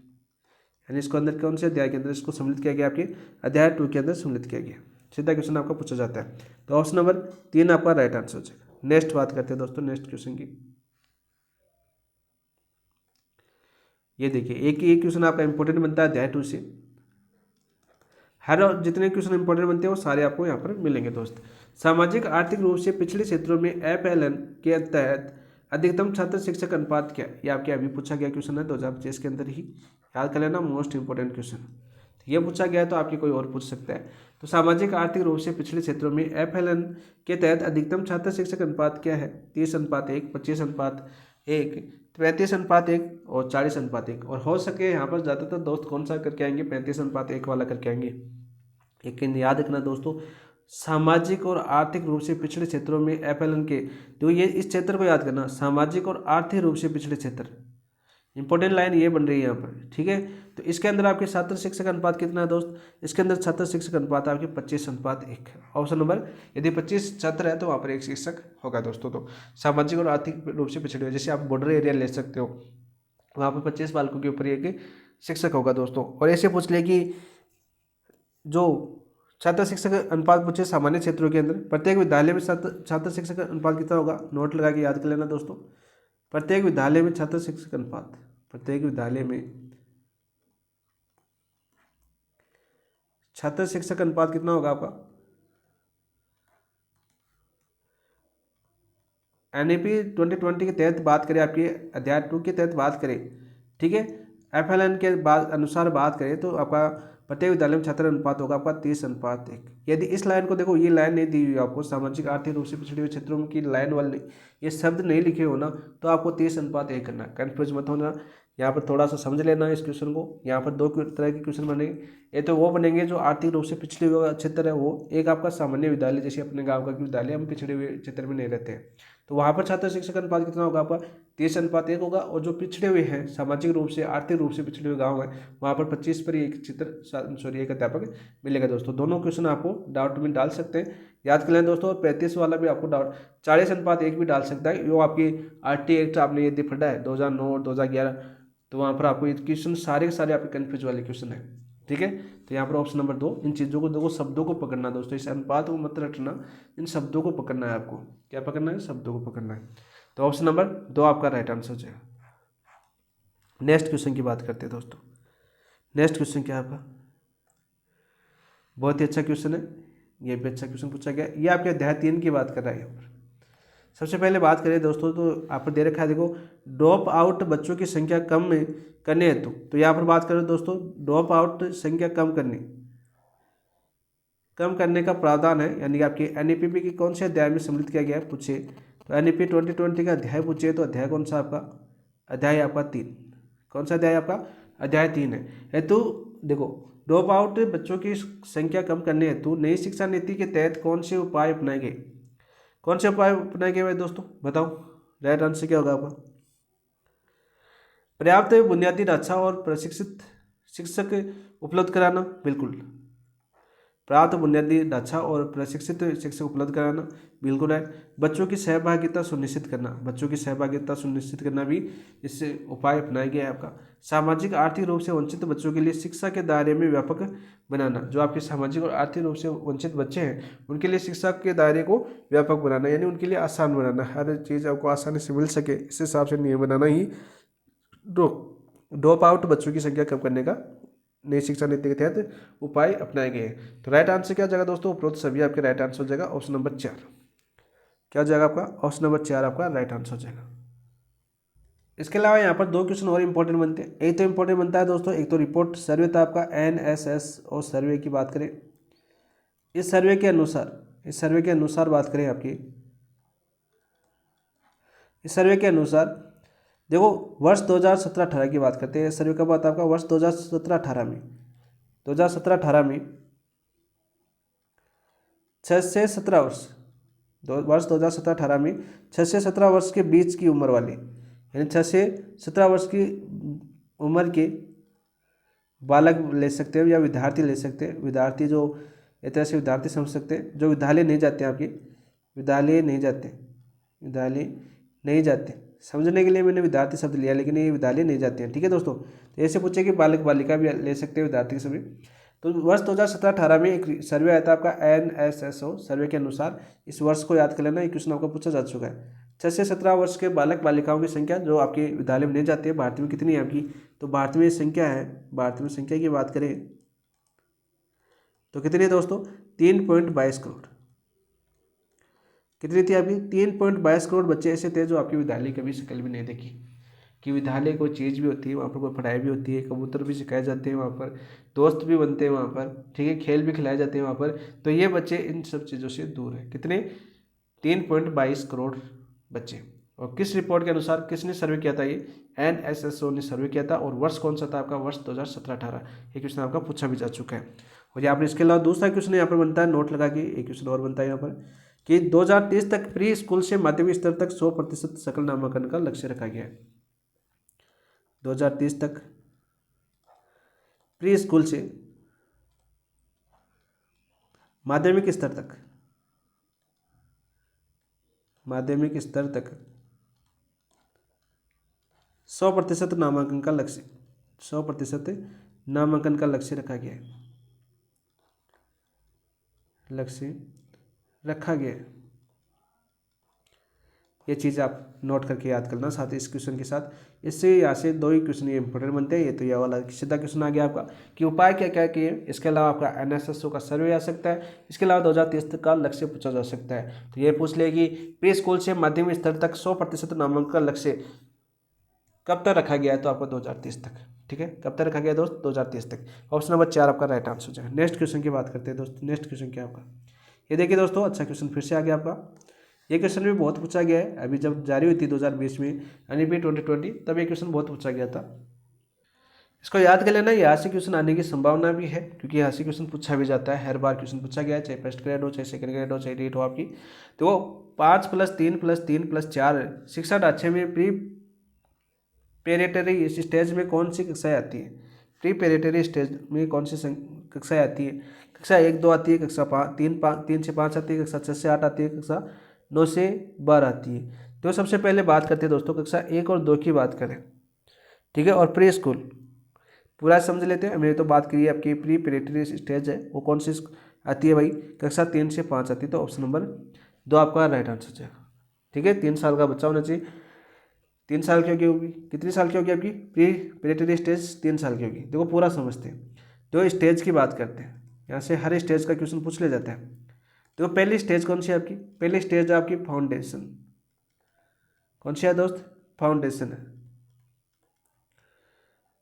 यानी इसको अंदर कौन से अध्याय के अंदर इसको सम्मिलित किया गया, आपके अध्याय 2 के अंदर सम्मिलित किया गया। सीधा क्वेश्चन आपका पूछा जाता है। तो ऑप्शन नंबर 3 आपका राइट आंसर हो जाएगा। नेक्स्ट बात करते हैं दोस्तों नेक्स्ट क्वेश्चन की। ये देखिए एक क्वेश्चन आपका इंपॉर्टेंट बनता है अध्याय 2 से, हर जितने क्वेश्चन इंपॉर्टेंट बनते हैं वो सारे आपको यहाँ पर मिलेंगे दोस्त। सामाजिक आर्थिक रूप से पिछड़े क्षेत्रों में FLN के तहत अधिकतम छात्र शिक्षक अनुपात क्या, ये आपके अभी पूछा गया क्वेश्चन है 2025 के अंदर ही, याद कर लेना, मोस्ट इंपॉर्टेंट क्वेश्चन। तो ये पूछा गया है तो आपकी कोई और पूछ सकता है। तो सामाजिक आर्थिक रूप से पिछड़े क्षेत्रों में FLN के तहत अधिकतम छात्र शिक्षक अनुपात क्या है, 30:1, 25:1, 35:1 और 40:1। और हो सके यहाँ पर ज़्यादातर दोस्त कौन सा करके आएंगे, 35:1 वाला करके आएंगे। लेकिन याद रखना दोस्तों, सामाजिक और आर्थिक रूप से पिछड़े क्षेत्रों में FLN के, तो ये इस क्षेत्र को याद करना, सामाजिक और आर्थिक रूप से पिछड़े क्षेत्र, इंपॉर्टेंट लाइन ये बन रही है यहाँ पर, ठीक है। तो इसके अंदर आपके छात्र शिक्षक अनुपात कितना है दोस्त, इसके अंदर छात्र शिक्षक अनुपात आपके 25:1 है। ऑप्शन नंबर, यदि 25 छात्र है तो वहाँ पर 1 शिक्षक होगा दोस्तों। तो सामाजिक और आर्थिक रूप से पिछड़े हुए, जैसे आप बॉर्डर एरिया ले सकते हो, वहाँ पर 25 बालकों के ऊपर एक शिक्षक होगा दोस्तों। और ऐसे पूछ ले कि जो छात्र शिक्षक अनुपात पूछे सामान्य क्षेत्रों के अंदर, प्रत्येक विद्यालय में छात्र शिक्षक अनुपात कितना होगा, नोट लगा के याद कर लेना दोस्तों। प्रत्येक विद्यालय में छात्र शिक्षक अनुपात, प्रत्येक विद्यालय में छात्र शिक्षक अनुपात कितना होगा आपका, एनईपी 2020 के तहत बात करें, आपके अध्याय 2 के तहत बात करें, ठीक है, FLN के बाद अनुसार बात करें तो आपका प्रत्येक विद्यालय में छात्र अनुपात होगा आपका 30:1। यदि इस लाइन को देखो, ये लाइन नहीं दी हुई आपको, सामाजिक आर्थिक रूप से पिछड़े हुए क्षेत्रों की लाइन वाले ये शब्द नहीं लिखे हो ना, तो आपको 30:1 करना, कन्फ्यूज मत होना। यहाँ पर थोड़ा सा समझ लेना इस क्वेश्चन को। यहाँ पर दो तरह के क्वेश्चन बनेंगे, ये तो वो बनेंगे जो आर्थिक रूप से पिछड़े हुए क्षेत्र है वो, एक आपका सामान्य विद्यालय, जैसे अपने गाँव का विद्यालय, हम पिछड़े हुए क्षेत्र में नहीं रहते हैं, तो वहाँ पर छात्र शिक्षक अनुपात कितना होगा आपका 30:1 होगा। और जो पिछड़े हुए हैं, सामाजिक रूप से आर्थिक रूप से पिछड़े हुए गांव हैं, वहाँ पर 25 पर एक अध्यापक मिलेगा दोस्तों। दोनों क्वेश्चन आपको डाउट में डाल सकते हैं, याद कर लें दोस्तों। और 35 वाला भी आपको डाउट 40:1 भी डाल सकता है, वो आपकी RT एक्ट आपने यदि पढ़ा है 2009 2011, तो वहाँ पर आपको ये क्वेश्चन सारे के सारे आपके कन्फ्यूज वाले क्वेश्चन है, ठीक है। तो यहाँ पर ऑप्शन नंबर 2, इन चीज़ों को देखो, शब्दों को पकड़ना दोस्तों, इस अनुपात को मत रटना, इन शब्दों को पकड़ना है आपको। क्या पकड़ना है, शब्दों को पकड़ना है। तो ऑप्शन नंबर 2 आपका राइट आंसर हो जाएगा। नेक्स्ट क्वेश्चन की बात करते हैं दोस्तों। नेक्स्ट क्वेश्चन क्या है आपका, बहुत ही अच्छा क्वेश्चन है, ये भी अच्छा क्वेश्चन पूछा गया। ये आपके अध्याय 3 की बात कर रहा है यहाँ पर। सबसे पहले बात करें दोस्तों, तो आप दे रखा है देखो, ड्रॉप आउट बच्चों की संख्या कम करने हेतु, तो यहाँ पर बात करें दोस्तों, ड्रॉप आउट संख्या कम करने का प्रावधान है, यानी कि आपकी NEP की कौन से अध्याय में सम्मिलित किया गया है पूछे, तो NEP 2020 का अध्याय पूछे, तो अध्याय कौन सा आपका, अध्याय आपका 3। कौन सा अध्याय आपका, अध्याय 3 है। हेतु देखो, ड्रॉप आउट बच्चों की संख्या कम करने हेतु नई शिक्षा नीति के तहत कौन से उपाय अपनाए गए, कौन से उपाय अपनाए गए भाई दोस्तों, बताओ राइट आंसर क्या होगा आपका। पर्याप्त बुनियादी ढांचा और प्रशिक्षित शिक्षक उपलब्ध कराना, बिल्कुल। पर्याप्त बुनियादी ढांचा और प्रशिक्षित शिक्षक उपलब्ध कराना, बिल्कुल है। बच्चों की सहभागिता सुनिश्चित करना, बच्चों की सहभागिता सुनिश्चित करना भी इससे उपाय अपनाया गया है आपका। सामाजिक आर्थिक रूप से वंचित बच्चों के लिए शिक्षा के दायरे में व्यापक बनाना, जो आपके सामाजिक और आर्थिक रूप से वंचित बच्चे हैं उनके लिए शिक्षा के दायरे को व्यापक बनाना, यानी उनके लिए आसान बनाना, हर चीज़ आपको आसानी से मिल सके, इस हिसाब से नियम बनाना ही ड्रॉप आउट बच्चों की संख्या कम करने का नई शिक्षा नीति के तहत उपाय अपनाए गए हैं। तो राइट आंसर क्या हो जाएगा दोस्तों, उपरोक्त सभी आपके राइट आंसर हो जाएगा ऑप्शन नंबर 4। क्या हो जाएगा आपका, ऑप्शन नंबर 4 आपका राइट आंसर हो जाएगा। इसके अलावा यहाँ पर 2 क्वेश्चन और इंपॉर्टेंट बनते हैं। एक तो इंपॉर्टेंट बनता है दोस्तों, एक तो रिपोर्ट सर्वे था आपका NSS और सर्वे की बात करें, इस सर्वे के अनुसार बात करें आपकी, इस सर्वे के अनुसार देखो, वर्ष 2017-18 की बात करते हैं। सर्वे कब आता है आपका, वर्ष 2017-18 में, 2017-18 में 6 से 17 वर्ष, वर्ष 2017-18 में 6 से 17 वर्ष के बीच की उम्र वाले, यानी 6 से 17 वर्ष की उम्र के बालक ले सकते हैं या विद्यार्थी ले सकते हैं। विद्यार्थी जो एक तरह से विद्यार्थी समझ सकते हैं, जो विद्यालय नहीं जाते हैं, आपके विद्यालय नहीं जाते, समझने के लिए मैंने विद्यार्थी शब्द लिया, लेकिन ये विद्यालय नहीं जाते हैं, ठीक है दोस्तों। तो ऐसे पूछे कि बालक बालिका भी ले सकते हैं विद्यार्थी के समय। तो वर्ष 2017-18 में एक सर्वे आया था आपका NSSO सर्वे के अनुसार, इस वर्ष को याद कर लेना, ये क्वेश्चन आपका पूछा जा चुका है। 6 से 17 वर्ष के बालक बालिकाओं की संख्या जो आपके विद्यालय में नहीं जाते हैं, भारत में कितनी है आपकी, तो भारत में संख्या है, भारत में संख्या की बात करें तो कितनी है दोस्तों, 3.22 करोड़। कितनी थी आपकी, 3.22 करोड़ बच्चे ऐसे थे जो आपके विद्यालय कभी शक्ल भी नहीं देखी, कि विद्यालय कोई चीज़ भी होती है, वहाँ पर कोई पढ़ाई भी होती है, कबूतर भी सिखाए जाते हैं वहाँ पर, दोस्त भी बनते हैं वहाँ पर, ठीक है, खेल भी खिलाए जाते हैं वहाँ पर। तो ये बच्चे इन सब चीज़ों से दूर है। कितने, 3.22 करोड़ बच्चे। और किस रिपोर्ट के अनुसार, किसने सर्वे किया था, ये NSSO ने सर्वे किया था। और वर्ष कौन सा था आपका, वर्ष 2017-18। ये क्वेश्चन आपका पूछा भी जा चुका है। और यहाँ पर इसके अलावा दूसरा क्वेश्चन यहाँ पर बनता है, नोट लगा के एक क्वेश्चन और बनता है यहाँ पर, कि 2030 तक प्री स्कूल से माध्यमिक स्तर तक 100% सकल नामांकन का लक्ष्य रखा गया है। 2030 तक, प्री स्कूल से माध्यमिक स्तर तक, माध्यमिक स्तर तक 100% नामांकन का लक्ष्य, 100% नामांकन का लक्ष्य रखा गया है, लक्ष्य रखा गया है। ये चीज़ आप नोट करके याद करना साथ ही इस क्वेश्चन के साथ। इससे यहाँ से 2 ही क्वेश्चन ये इंपॉर्टेंट बनते हैं। ये तो ये वाला सीधा क्वेश्चन आ गया आपका कि उपाय क्या क्या किए। इसके अलावा आपका NSSO का सर्वे आ सकता है। इसके अलावा 2030 तक का लक्ष्य पूछा जा सकता है। तो ये पूछ लेगी प्री स्कूल से माध्यमिक स्तर तक 100% नामांकन का लक्ष्य कब तक रखा गया है, तो आपको 2030 तक। ठीक है, कब तक रखा गया है दोस्त, 2030 तक। ऑप्शन नंबर 4 आपका राइट आंसर हो जाएगा। नेक्स्ट क्वेश्चन की बात करते हैं दोस्त। नेक्स्ट क्वेश्चन क्या आपका, ये देखिए दोस्तों, अच्छा क्वेश्चन फिर से आ गया आपका। ये क्वेश्चन भी बहुत पूछा गया है। अभी जब जारी हुई थी 2020 में NEP 2020, तब ये क्वेश्चन बहुत पूछा गया था। इसको याद कर लेना, यहाँ से क्वेश्चन आने की संभावना भी है, क्योंकि यहाँ से क्वेश्चन पूछा भी जाता है। हर बार क्वेश्चन पूछा गया है, चाहे फर्स्ट ग्रेड हो, चाहे सेकंड ग्रेड हो, चाहे नीट हो आपकी। तो वो 5 + 3 + 3 + 4 शिक्षा ढांचे में प्री पेरेटरी स्टेज में कौन सी कक्षाएं आती है। प्री पेरेटरी स्टेज में कौन सी कक्षाएं आती है। कक्षा 1-2 आती है, कक्षा 3 से 5 आती है, कक्षा 6 से 8 आती है, कक्षा 9 से 12 आती है। तो सबसे पहले बात करते हैं दोस्तों कक्षा 1 और 2 की बात करें। ठीक है, और प्री स्कूल पूरा समझ लेते हैं। हमने तो बात करी है आपकी प्री पेरेटरी स्टेज है, वो कौन सी आती है भाई, कक्षा 3 से 5 आती है। तो ऑप्शन नंबर 2 आपका राइट आंसर है। ठीक है, 3 साल का बच्चा होना चाहिए। 3 साल की होगी, कितनी साल की होगी आपकी प्री पेरेटरी स्टेज, 3 साल की होगी। देखो पूरा समझते हैं, जो स्टेज की बात करते हैं, यहाँ से हर स्टेज का क्वेश्चन पूछ ले जाता है। देखो पहली स्टेज कौन सी है आपकी, पहली स्टेज है आपकी फाउंडेशन। कौन सी है दोस्त, फाउंडेशन है।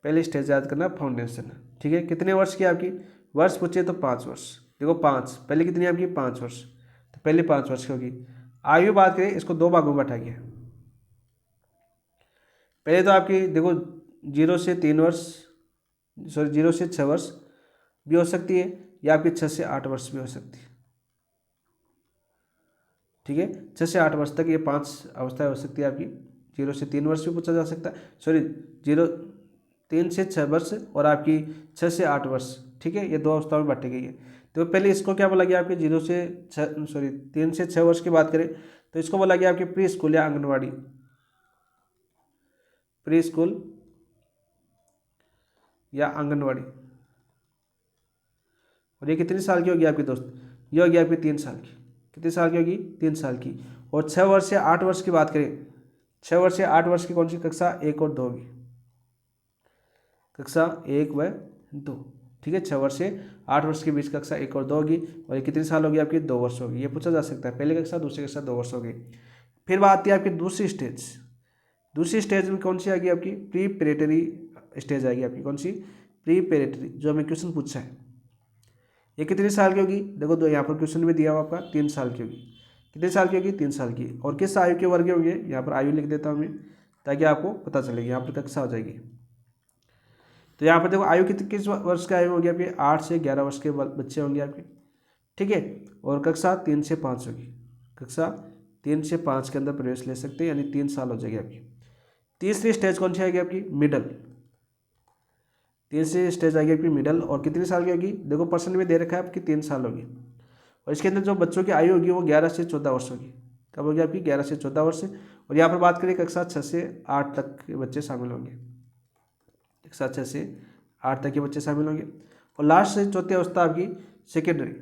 पहली स्टेज याद करना, फाउंडेशन है। ठीक है, कितने वर्ष की आपकी, वर्ष पूछे तो 5 वर्ष। देखो 5, पहले कितनी आपकी 5 वर्ष, तो पहले 5 वर्ष की होगी। आयु बात करें, इसको 2 भागों में बांटा गया। पहले तो आपकी देखो 0 से 3 वर्ष, सॉरी 0 से 6 वर्ष भी हो सकती है, या आपकी 6 से 8 वर्ष भी हो सकती है। ठीक है, 6 से 8 वर्ष तक ये 5 अवस्थाएं हो सकती है आपकी। 0 से 3 वर्ष भी पूछा जा सकता है, सॉरी 3 से 6 वर्ष और आपकी 6 से 8 वर्ष। ठीक है, ये 2 अवस्थाओं में बांटी गई है। तो पहले इसको क्या बोला गया आपकी 0 से 6, सॉरी 3 से 6 वर्ष की बात करें तो इसको बोला गया आपकी प्री स्कूल या आंगनवाड़ी, प्री स्कूल या आंगनवाड़ी। और ये कितनी साल की होगी आपकी दोस्त, ये होगी आपकी 3 साल की। कितनी साल की होगी, 3 साल की। और 6 वर्ष से 8 वर्ष की बात करें, 6 वर्ष से 8 वर्ष की कौन सी, कक्षा 1 और 2 होगी, कक्षा 1 व 2। ठीक है, 6 वर्ष से 8 वर्ष के बीच कक्षा 1 और 2 होगी। और ये कितनी साल होगी आपकी, 2 वर्ष होगी। ये पूछा जा सकता है, पहली कक्षा दूसरी कक्षा 2 वर्ष होगी। फिर बात आती है आपकी दूसरी स्टेज। दूसरी स्टेज में कौन सी आएगी आपकी, प्री पेरेटरी स्टेज आएगी आपकी। कौन सी, प्री पेरेटरी, जो हमें क्वेश्चन पूछा है। ये कितनी साल की होगी, देखो दो यहाँ पर क्वेश्चन में दिया हुआ आपका 3 साल की होगी। कितने साल की होगी, 3 साल की। और किस आयु के वर्ग होंगे, यहाँ पर आयु लिख देता हूँ मैं ताकि आपको पता चलेगी, यहाँ पर कक्षा हो जाएगी। तो यहाँ पर देखो आयु किस वर्ष की आयु होगी आपकी, 8 से 11 वर्ष के बच्चे होंगे आपके। ठीक है, और कक्षा 3 से 5 होगी, कक्षा 3 से 5 के अंदर प्रवेश ले सकते हैं, यानी 3 साल हो जाएगी आपकी। तीसरी स्टेज कौन सी आएगी आपकी, मिडल। तीसरी स्टेज आएगी आपकी मिडल। और कितनी साल की होगी, देखो परसेंट में दे रखा है आपकी 3 साल होगी। और इसके अंदर जो बच्चों की आयु होगी वो 11 से 14 वर्ष होगी। कब होगी आपकी, 11 से 14 वर्ष। और यहाँ पर बात करें कक्षा 6 से 8 तक के बच्चे शामिल होंगे, कक्षा 6 से 8 तक के बच्चे शामिल होंगे। और लास्ट से चौथी अवस्था आपकी सेकेंडरी।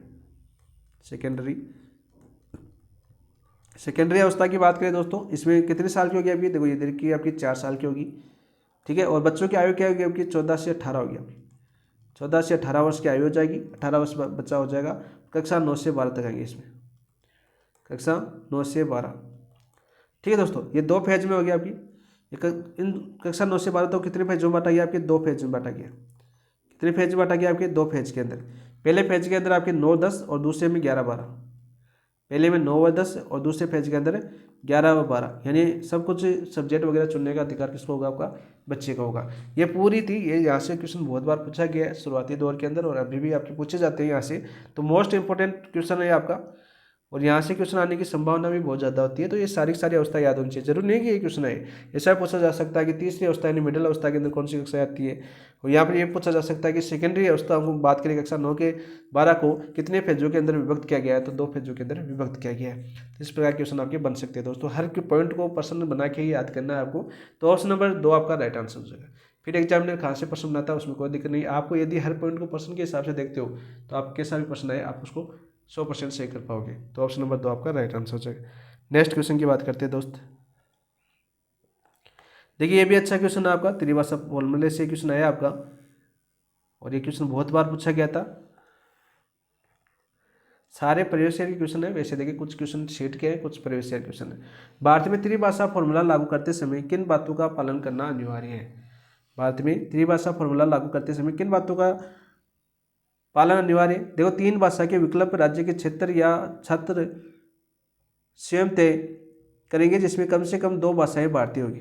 सेकेंडरी अवस्था की बात करें दोस्तों, इसमें कितने साल की होगी आपकी, देखो ये देखिए आपकी 4 साल की होगी। ठीक है, और बच्चों की आयु क्या होगी आपकी, 14 से 18 होगी आपकी। 14 से 18 वर्ष की आयु हो जाएगी, 18 वर्ष बच्चा हो जाएगा। कक्षा 9 से 12 तक आएंगे इसमें, कक्षा 9 से 12। ठीक है दोस्तों, ये 2 फेज में हो गया आपकी। इन कक्षा 9 से 12 तो कितने फेज में बांटा गया आपके, 2 फेज में बांटा गया। कितने फेज में बांटा गया आपके, 2 फेज के अंदर। पहले फेज के अंदर आपके 9, 10 और दूसरे में 11, 12। पहले में 9 व 10 और दूसरे फेज के अंदर 11 व 12, यानी सब कुछ सब्जेक्ट वगैरह चुनने का अधिकार किसको होगा, आपका बच्चे का होगा। ये पूरी थी, ये यहाँ से क्वेश्चन बहुत बार पूछा गया है शुरुआती दौर के अंदर, और अभी भी आपके पूछे जाते हैं यहाँ से। तो मोस्ट इंपॉर्टेंट क्वेश्चन है आपका, और यहाँ से क्वेश्चन आने की संभावना भी बहुत ज़्यादा होती है। तो ये सारी अवस्था याद होनी चाहिए। जरूर नहीं है कि ये क्वेश्चन है, ऐसा पूछा जा सकता है कि तीसरी अवस्था यानी मिडिल अवस्था के अंदर कौन सी कक्षा आती है। और यहाँ पर ये पूछा जा सकता है कि सेकेंडरी अवस्था को बात करें कक्षा 9 के 12 को कितने फेजों के अंदर विभक्त किया गया है, तो 2 फेजों के अंदर विभक्त किया गया है। तो इस प्रकार क्वेश्चन आपके बन सकते हैं दोस्तों। हर पॉइंट को प्रश्न बना के ही याद करना है आपको। तो ऑप्शन नंबर 2 आपका राइट आंसर हो जाएगा। फिर एग्जामिनर कहाँ से प्रश्न बनाता है उसमें कोई दिक्कत नहीं। आपको यदि हर पॉइंट को प्रश्न के हिसाब से देखते हो तो आप कैसा भी प्रश्न आए आप उसको 100% सही कर पाओगे। तो ऑप्शन नंबर 2 आपका राइट आंसर हो जाएगा। नेक्स्ट क्वेश्चन की बात करते हैं दोस्त। देखिए ये भी अच्छा क्वेश्चन है आपका, त्रिभाषा फॉर्मूले से क्वेश्चन आया आपका, और ये क्वेश्चन बहुत बार पूछा गया था। सारे प्रीवियस ईयर के क्वेश्चन है वैसे। देखिए कुछ क्वेश्चन शीट के हैं, कुछ प्रीवियस ईयर क्वेश्चन है। भारत में त्रिभाषा फॉर्मूला लागू करते समय किन बातों का पालन करना अनिवार्य है। भारत में त्रिभाषा फॉर्मूला लागू करते समय किन बातों का पालन अनिवार्य है। देखो 3 भाषा के विकल्प राज्य के क्षेत्र या छात्र स्वयं तय करेंगे जिसमें कम से कम 2 भाषाएं भारतीय होगी।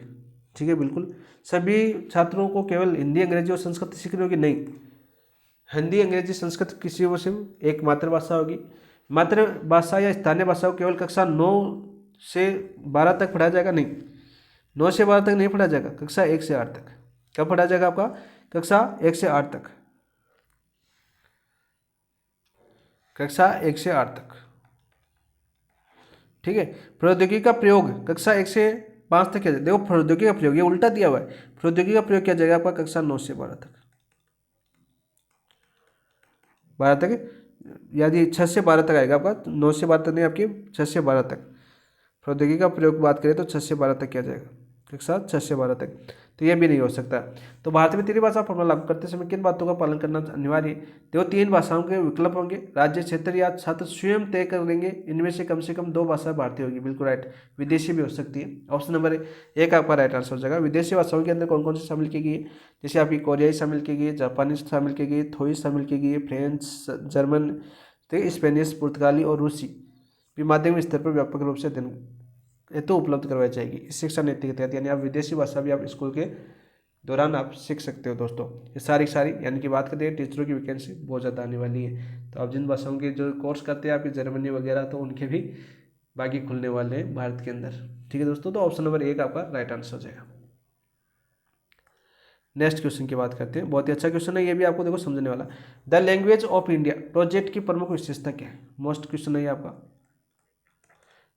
ठीक है, बिल्कुल सभी छात्रों को केवल हिंदी अंग्रेजी और संस्कृत सीखनी होगी, नहीं। हिंदी अंग्रेजी संस्कृत किसी वो सिर्फ एक मातृभाषा होगी। मातृभाषा या स्थानीय भाषा को केवल कक्षा 9 से 12 तक पढ़ाया जाएगा, नहीं 9 से 12 तक नहीं पढ़ाया जाएगा, कक्षा 1 से 8 तक। कब पढ़ाया जाएगा आपका, कक्षा 1 से 8 तक, कक्षा 1 से 8 तक। ठीक है, प्रौद्योगिकी का प्रयोग कक्षा 1 से 5 तक किया जाए। देखो प्रौद्योगिकी का प्रयोग ये उल्टा दिया हुआ है, प्रौद्योगिकी का प्रयोग किया जाएगा आपका कक्षा 9 से 12 तक, 12 तक, यदि 6 से 12 तक आएगा आपका, 9 से 12 तक नहीं, आपकी 6 से 12 तक। प्रौद्योगिकी का प्रयोग बात करें तो 6 से 12 तक किया जाएगा, कक्षा 6 से 12 तक। तो ये भी नहीं हो सकता। तो भारत में त्रिभाषा फॉर्मूला लागू करते समय किन बातों का पालन करना अनिवार्य है। देखो 3 भाषाओं के विकल्प होंगे, राज्य क्षेत्र या छात्र स्वयं तय करेंगे, इनमें से कम 2 भाषा भारतीय होगी, बिल्कुल राइट। विदेशी भी हो सकती है। ऑप्शन नंबर 1 आपका राइट आंसर हो जाएगा। विदेशी भाषाओं के अंदर कौन कौन सी शामिल की गई है, जैसे आपकी कोरियाई शामिल की गई है, जापानी शामिल की गई है, थोई शामिल की गई है, फ्रेंच, जर्मन, तो स्पेनिश, पुर्तगाली और रूसी भी माध्यमिक स्तर पर व्यापक रूप से अध्ययन हेतु उपलब्ध करवाई जाएगी। इस शिक्षा नीति के तहत यानी आप विदेशी भाषा भी आप स्कूल के दौरान आप सीख सकते हो दोस्तों। ये सारी यानी कि बात करते हैं टीचरों की वैकेंसी बहुत ज़्यादा आने वाली है। तो आप जिन भाषाओं के जो कोर्स करते हैं आपकी जर्मनी वगैरह, तो उनके भी बाकी खुलने वाले हैं भारत के अंदर। ठीक है दोस्तों, तो ऑप्शन नंबर 1 आपका राइट आंसर हो जाएगा। नेक्स्ट क्वेश्चन की बात करते हैं, बहुत ही अच्छा क्वेश्चन है ये भी, आपको देखो समझने वाला। The language of India project की प्रमुख विशेषता क्या है। मोस्ट क्वेश्चन है ये आपका।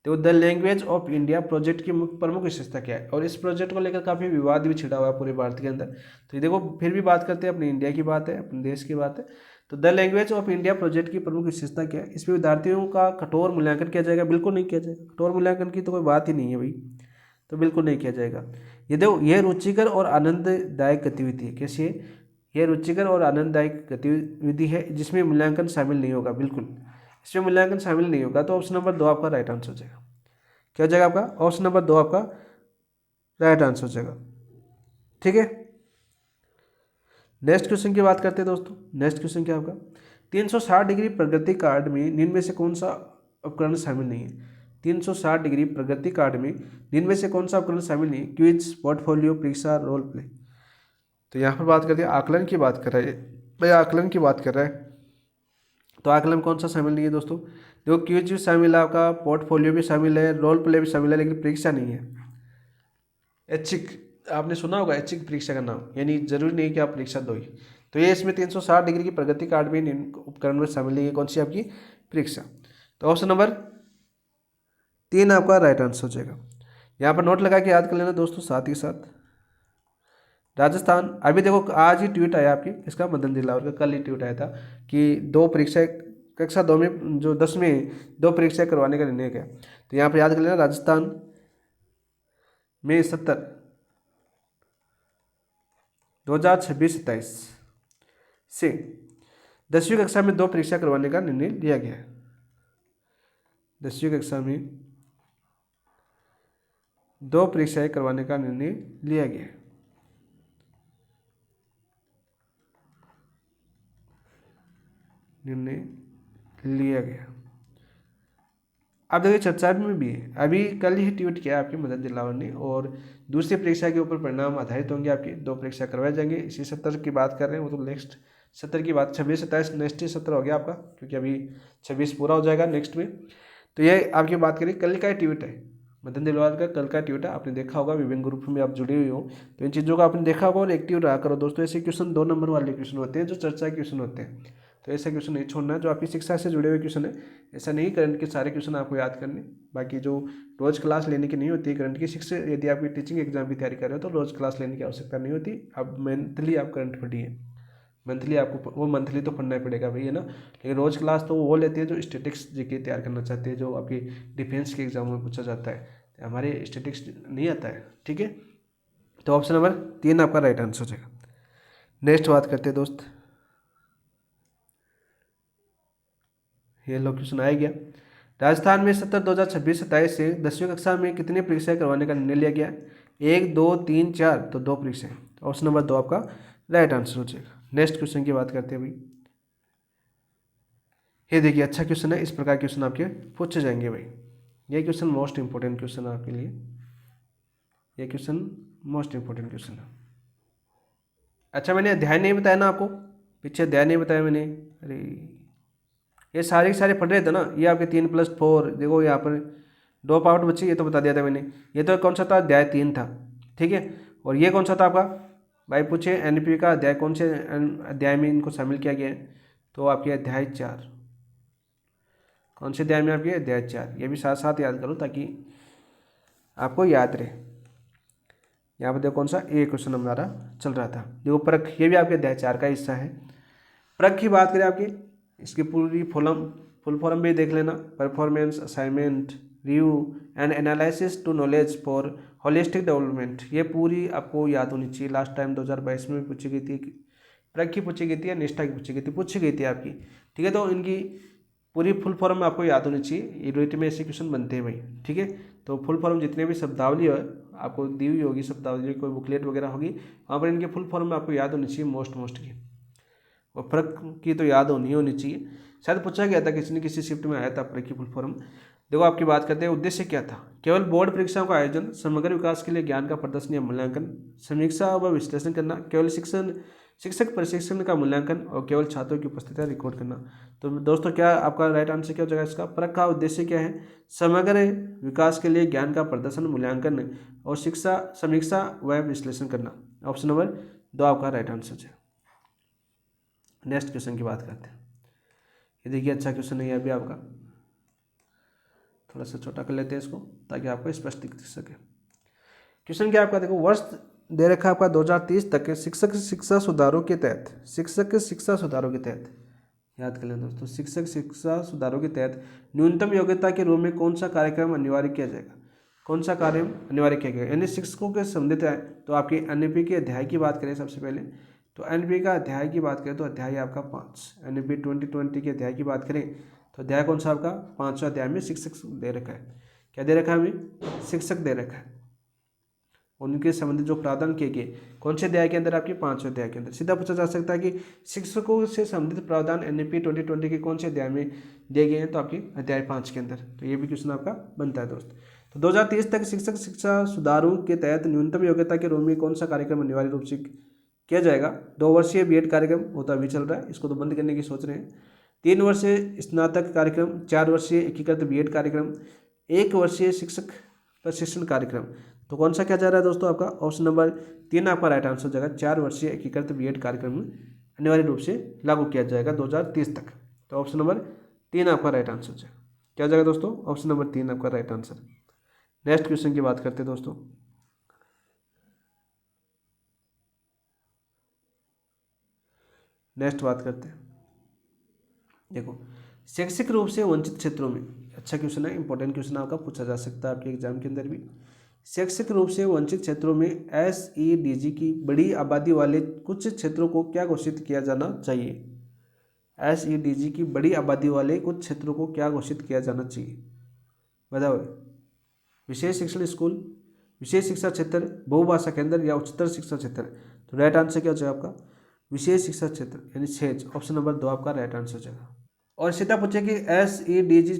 तो the language of India project की प्रमुख विशेषता क्या है, और इस प्रोजेक्ट को लेकर काफ़ी विवाद भी छिड़ा हुआ है पूरे भारत के अंदर। तो ये देखो फिर भी बात करते हैं, अपने इंडिया की बात है, अपने देश की बात है। तो the language of India project की प्रमुख विशेषता क्या है। इसमें विद्यार्थियों का कठोर मूल्यांकन किया जाएगा, बिल्कुल नहीं किया जाएगा। कठोर मूल्यांकन की तो कोई बात ही नहीं है भाई, तो बिल्कुल नहीं किया जाएगा। ये देखो यह रुचिकर और आनंददायक गतिविधि है। कैसी है, यह रुचिकर और आनंददायक गतिविधि है जिसमें मूल्यांकन शामिल नहीं होगा, बिल्कुल इसमें मूल्यांकन शामिल नहीं होगा। तो ऑप्शन नंबर 2 आपका राइट आंसर हो जाएगा। क्या हो जाएगा आपका, ऑप्शन नंबर 2 आपका राइट आंसर हो जाएगा। ठीक है, नेक्स्ट क्वेश्चन की बात करते हैं दोस्तों। नेक्स्ट क्वेश्चन क्या आपका, 360 डिग्री प्रगति कार्ड में निम्न में से कौन सा उपकरण शामिल नहीं है। 360 डिग्री प्रगति कार्ड में निम्न में से कौन सा उपकरण शामिल नहीं है। क्विज, पोर्टफोलियो, परीक्षा, रोल प्ले। तो यहाँ पर बात करते हैं आकलन की बात कर रहा है भाई, आकलन की बात कर रहा है। तो आकलन कौन सा शामिल नहीं है दोस्तों। देखो क्विज भी शामिल है आपका, पोर्टफोलियो भी शामिल है, रोल प्ले भी शामिल है, लेकिन परीक्षा नहीं है। ऐच्छिक, आपने सुना होगा ऐच्छिक परीक्षा का नाम, यानी जरूरी नहीं कि आप परीक्षा दो ही। तो ये इसमें 360 डिग्री की प्रगति कार्ड में उपकरण में शामिल नहीं है, कौन सी आपकी परीक्षा। तो ऑप्शन नंबर 3 आपका राइट आंसर हो जाएगा। यहाँ पर नोट लगा के याद कर लेना दोस्तों। साथ ही साथ राजस्थान, अभी देखो आज ही ट्वीट आया आपकी इसका, मदन दिलावर का कल ही ट्वीट आया था कि 2 परीक्षा कक्षा 2 में जो 10 में 2 परीक्षा करवाने का निर्णय किया। तो यहाँ पर याद कर लेना, राजस्थान में 70 2026-27 से 10वीं कक्षा में 2 परीक्षा करवाने का निर्णय लिया गया है। 10वीं कक्षा में 2 परीक्षाएं करवाने का निर्णय लिया गया है। निर्णय लिया गया। अब देखिए चर्चा में भी है, अभी कल ही ट्वीट किया आपके मदन दिलावर ने, और दूसरी परीक्षा के ऊपर परिणाम आधारित होंगे, आपकी 2 परीक्षा करवाए जाएंगे। इसी सत्र की बात कर रहे हैं, वो तो नेक्स्ट सत्र की बात, 26-27 नेक्स्ट ही सत्र हो गया आपका, क्योंकि अभी 26 पूरा हो जाएगा नेक्स्ट में। तो ये आपकी बात करें कल का ट्वीट है, मदन दिलवार का कल का ट्वीट है, आपने देखा होगा, विभिन्न ग्रुप में आप जुड़े हुए हो तो इन चीज़ों को आपने देखा होगा और एक्टिव रहा करो दोस्तों। ऐसे क्वेश्चन 2 नंबर वाले क्वेश्चन होते हैं जो चर्चा के क्वेश्चन होते हैं, तो ऐसा क्वेश्चन नहीं छोड़ना जो आपकी शिक्षा से जुड़े हुए क्वेश्चन है। ऐसा नहीं करंट के सारे क्वेश्चन आपको याद करने, बाकी जो रोज़ क्लास लेने की नहीं होती है करंट की शिक्षा, यदि आपकी टीचिंग एग्जाम की तैयारी कर रहे हो तो रोज़ क्लास लेने की आवश्यकता नहीं होती। अब मंथली आप करंट पढ़िए, मंथली आपको वो मंथली तो पढ़ना ही पड़ेगा भाई, है ना। लेकिन रोज़ क्लास तो वो लेते हैं जो स्टेटिक्स जीके तैयार करना चाहते हैं, जो आपकी डिफेंस के एग्जाम में पूछा जाता है, हमारे स्टेटिक्स नहीं आता है, ठीक है। तो ऑप्शन नंबर 3 आपका राइट आंसर हो जाएगा। नेक्स्ट बात करते हैं दोस्त, ये लो क्वेश्चन आ गया। राजस्थान में 2026-27 से 10वीं कक्षा में कितनी परीक्षाएं करवाने का निर्णय लिया गया? 1, 2, 3, 4, तो 2 परीक्षाएं। ऑप्शन नंबर 2 आपका राइट आंसर हो जाएगा। नेक्स्ट क्वेश्चन की बात करते हैं भाई, ये देखिए अच्छा क्वेश्चन है, इस प्रकार क्वेश्चन आपके पूछे जाएंगे भाई। ये क्वेश्चन मोस्ट इंपॉर्टेंट क्वेश्चन है आपके लिए, ये क्वेश्चन मोस्ट इंपॉर्टेंट क्वेश्चन है। अच्छा मैंने अध्याय नहीं बताया ना आपको, पीछे अध्याय नहीं बताया मैंने, अरे ये सारे के सारे पढ़ रहे थे ना। ये आपके 3+4 देखो यहाँ पर 2 पार्ट बच्चे, ये तो बता दिया था मैंने। ये तो कौन सा था, अध्याय 3 था, ठीक है। और ये कौन सा था आपका भाई, पूछे एनपी का अध्याय कौन से अध्याय में इनको शामिल किया गया है, तो आपके अध्याय 4। कौन से अध्याय में आपके अध्याय 4, ये भी साथ साथ याद करो ताकि आपको याद रहे। यहाँ पर देखो कौन सा ए क्वेश्चन हमारा चल रहा था, देखो परख, ये भी आपके अध्याय 4 का हिस्सा है। परख की बात करें आपकी, इसकी पूरी फुल फॉर्म भी देख लेना, performance assignment review and analysis to knowledge for holistic development, ये पूरी आपको याद होनी चाहिए। लास्ट टाइम 2022 में भी पूछी गई थी, परख की पूछी गई थी या निष्ठा की पूछी गई थी आपकी, ठीक है। तो इनकी पूरी फुल फॉर्म आपको याद होनी चाहिए, ये रेट में ऐसे क्वेश्चन बनते हैं भाई, ठीक है। तो फुल फॉर्म जितने भी शब्दावली है आपको दी हुई होगी, शब्दावली कोई बुकलेट वगैरह होगी, वहाँ पर इनकी फुल फॉर्म आपको याद होनी चाहिए मोस्ट की, और फर्क की तो याद होनी चाहिए। शायद पूछा गया था किसी ने, किसी शिफ्ट में आया था फर्क की फुल फॉर्म। देखो आपकी बात करते हैं, उद्देश्य क्या था, केवल बोर्ड परीक्षाओं का आयोजन, समग्र विकास के लिए ज्ञान का प्रदर्शन या मूल्यांकन, समीक्षा व विश्लेषण करना, केवल शिक्षक प्रशिक्षण का मूल्यांकन, और केवल छात्रों की उपस्थिति रिकॉर्ड करना। तो दोस्तों क्या आपका राइट आंसर क्या हो जाएगा इसका, परख का उद्देश्य क्या है, समग्र विकास के लिए ज्ञान का प्रदर्शन मूल्यांकन और शिक्षा समीक्षा व विश्लेषण करना। ऑप्शन नंबर 2 आपका राइट आंसर है। नेक्स्ट क्वेश्चन की बात करते हैं, ये देखिए अच्छा क्वेश्चन है, यह भी आपका थोड़ा सा छोटा कर लेते हैं इसको ताकि आपको स्पष्ट दिख सके। क्वेश्चन क्या आपका देखो, वर्ष दे रखा है आपका 2030 तक शिक्षक शिक्षा सुधारों के तहत, याद कर लें दोस्तों, शिक्षक शिक्षा सुधारों के तहत न्यूनतम योग्यता के रूप में कौन सा कार्यक्रम अनिवार्य किया जाएगा, कौन सा कार्य अनिवार्य किया गया, यानी शिक्षकों के संबंधित है। तो आपकी एनईपी के अध्याय की बात करें सबसे पहले, तो एनईपी का अध्याय की बात करें तो अध्याय आपका 5, एनईपी 2020 के अध्याय की बात करें तो अध्याय कौन सा आपका 5वां अध्याय में शिक्षक दे रखा है। क्या दे रखा है हमें, शिक्षक दे रखा है, उनके संबंधित जो प्रावधान किए गए कौन से अध्याय के अंदर, आपके 5वें अध्याय के अंदर। सीधा पूछा जा सकता है कि शिक्षकों से संबंधित प्रावधान एनईपी 2020 के कौन से अध्याय में दिए गए हैं, तो आपके अध्याय 5 के अंदर। तो ये भी क्वेश्चन आपका बनता है दोस्त। तो 2030 तक शिक्षक शिक्षा सुधारों के तहत न्यूनतम योग्यता के रूप में कौन सा कार्यक्रम अनिवार्य रूप से किया जाएगा। 2 वर्षीय बीएड कार्यक्रम होता अभी चल रहा है, इसको तो बंद करने की सोच रहे हैं। 3 वर्षीय स्नातक कार्यक्रम, 4 वर्षीय एकीकृत बीएड कार्यक्रम, 1 वर्षीय शिक्षक प्रशिक्षण कार्यक्रम। तो कौन सा क्या जा रहा है दोस्तों, आपका ऑप्शन नंबर 3 आपका राइट आंसर हो जाएगा। 4 वर्षीय एकीकृत बीएड कार्यक्रम अनिवार्य रूप से लागू किया जाएगा 2030 तक। तो ऑप्शन नंबर 3 आपका राइट आंसर हो जाएगा। क्या हो जाएगा दोस्तों, ऑप्शन नंबर 3 आपका राइट आंसर। नेक्स्ट क्वेश्चन की बात करते हैं दोस्तों, नेक्स्ट बात करते हैं, देखो शैक्षिक रूप से वंचित क्षेत्रों में, अच्छा क्वेश्चन है, इंपॉर्टेंट क्वेश्चन आपका पूछा जा सकता है आपके एग्जाम के अंदर भी। शैक्षिक रूप से वंचित क्षेत्रों में एसईडीजी की बड़ी आबादी वाले कुछ क्षेत्रों को क्या घोषित किया जाना चाहिए। एसईडीजी की बड़ी आबादी वाले कुछ क्षेत्रों को क्या घोषित किया जाना चाहिए, बताओ। विशेष शिक्षण स्कूल, विशेष शिक्षा क्षेत्र, बहुभाषा केंद्र या उच्चतर शिक्षा क्षेत्र। तो राइट आंसर क्या हो जाएगा आपका, विशेष शिक्षा क्षेत्र यानी सेज। ऑप्शन नंबर 2 आपका राइट आंसर हो जाएगा। और सीधा पूछे कि एसईडीजी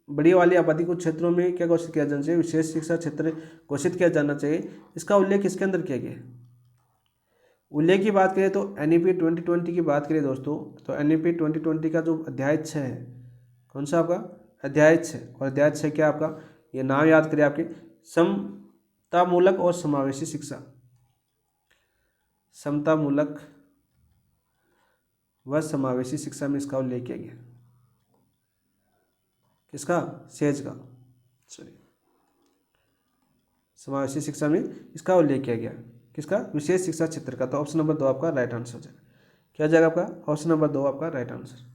बड़ी वाली आबादी कुछ क्षेत्रों में क्या घोषित किया जाना चाहिए, विशेष शिक्षा क्षेत्र घोषित किया जाना चाहिए, इसका उल्लेख किसके अंदर किया गया है। उल्लेख की बात करें तो एनईपी 2020 की बात करें दोस्तों, तो एनईपी 2020 का जो अध्याय 6 है, कौन सा आपका अध्याय 6, और अध्याय 6 क्या आपका, ये नाम याद करिए आपके, समतामूलक और समावेशी शिक्षा। समतामूलक व समावेशी शिक्षा में इसका उल्लेख किया गया। किसका? सेज का, सॉरी, समावेशी शिक्षा में इसका उल्लेख किया गया। किसका? विशेष शिक्षा क्षेत्र का। तो ऑप्शन नंबर 2 आपका राइट आंसर हो जाएगा। क्या हो जाएगा आपका? ऑप्शन नंबर 2 आपका राइट आंसर।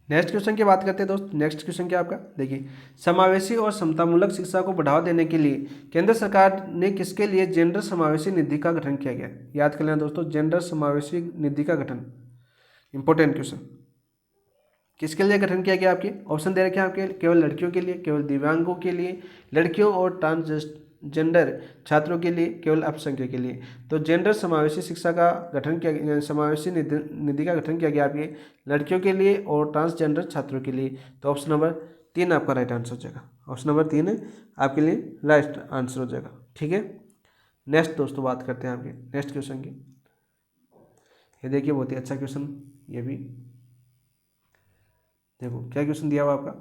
नेक्स्ट क्वेश्चन की बात करते हैं दोस्त। नेक्स्ट क्वेश्चन क्या आपका, देखिए, समावेशी और समतामूलक शिक्षा को बढ़ावा देने के लिए केंद्र सरकार ने किसके लिए जेंडर समावेशी निधि का गठन किया गया? याद कर लेना दोस्तों, जेंडर समावेशी निधि का गठन, इंपॉर्टेंट क्वेश्चन। किसके लिए गठन किया गया? आपके ऑप्शन दे रखे हैं आपके, केवल लड़कियों के लिए, केवल दिव्यांगों के लिए, लड़कियों और ट्रांसजेंडर छात्रों के लिए, केवल अल्पसंख्यक के लिए। तो जेंडर समावेशी शिक्षा का गठन किया, समावेशी निधि का गठन किया गया आपके लड़कियों के लिए और ट्रांसजेंडर छात्रों के लिए। तो ऑप्शन नंबर 3 आपका राइट आंसर हो जाएगा। ऑप्शन नंबर 3 आपके लिए राइट आंसर हो जाएगा। ठीक है, नेक्स्ट दोस्तों बात करते हैं आपके नेक्स्ट क्वेश्चन की। ये देखिए, बहुत ही अच्छा क्वेश्चन, ये भी देखो क्या क्वेश्चन दिया हुआ आपका,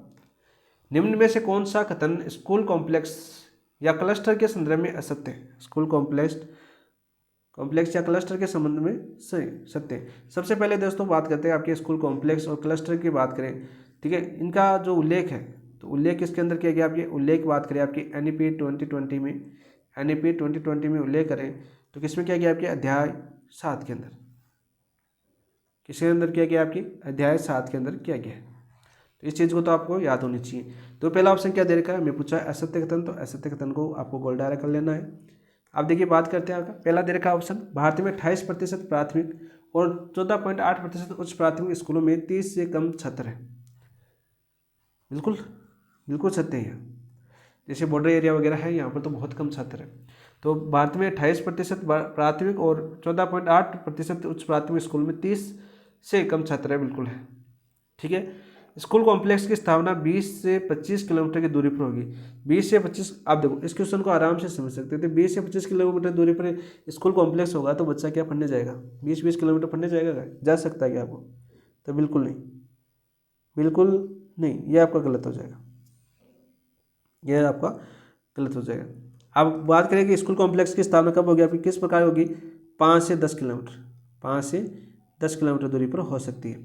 निम्न में से कौन सा कथन स्कूल कॉम्प्लेक्स या क्लस्टर के संदर्भ में असत्य है? स्कूल कॉम्प्लेक्स या क्लस्टर के संबंध में सही सत्य है। सबसे पहले दोस्तों बात करते हैं आपके स्कूल कॉम्प्लेक्स और क्लस्टर की बात करें, ठीक है, इनका जो उल्लेख है, तो उल्लेख किसके अंदर किया गया? आपके उल्लेख बात करें आपकी NEP 2020 में, NEP 2020 में उल्लेख करें तो किसमें किया गया? आपके अध्याय 7 के अंदर। किसके अंदर किया गया? आपकी अध्याय 7 के अंदर किया गया है। तो इस चीज़ को तो आपको याद होनी चाहिए। तो पहला ऑप्शन क्या दे रखा है? मैं पूछा असत्य कथन, तो असत्य कथन को आपको गोल डायरेक्ट कर लेना है। अब देखिए बात करते हैं आपका पहला दे रखा ऑप्शन, भारत में 28% प्राथमिक और 14.8% उच्च प्राथमिक स्कूलों में 30 से कम छात्र हैं। बिल्कुल बिल्कुल सत्य है। जैसे बॉर्डर एरिया वगैरह है, यहाँ पर तो बहुत कम छात्र हैं। तो भारत में 28% प्राथमिक और 14.8% उच्च प्राथमिक स्कूल में 30 से कम छात्र है, बिल्कुल है। ठीक है, स्कूल कॉम्प्लेक्स की स्थापना 20 से 25 किलोमीटर की दूरी पर होगी। 20 से 25, आप देखो इस क्वेश्चन को आराम से समझ सकते थे। 20 से 25 किलोमीटर दूरी पर स्कूल कॉम्प्लेक्स होगा तो बच्चा क्या पढ़ने जाएगा? 20-20 किलोमीटर पढ़ने जाएगा क्या? जा सकता है क्या आपको? तो बिल्कुल नहीं, बिल्कुल नहीं, ये आपका गलत हो जाएगा, यह आपका गलत हो जाएगा। अब बात करें कि स्कूल कॉम्प्लेक्स की स्थापना कब होगी आपकी, किस प्रकार होगी? 5 से 10 किलोमीटर, 5 से 10 किलोमीटर दूरी पर हो सकती है।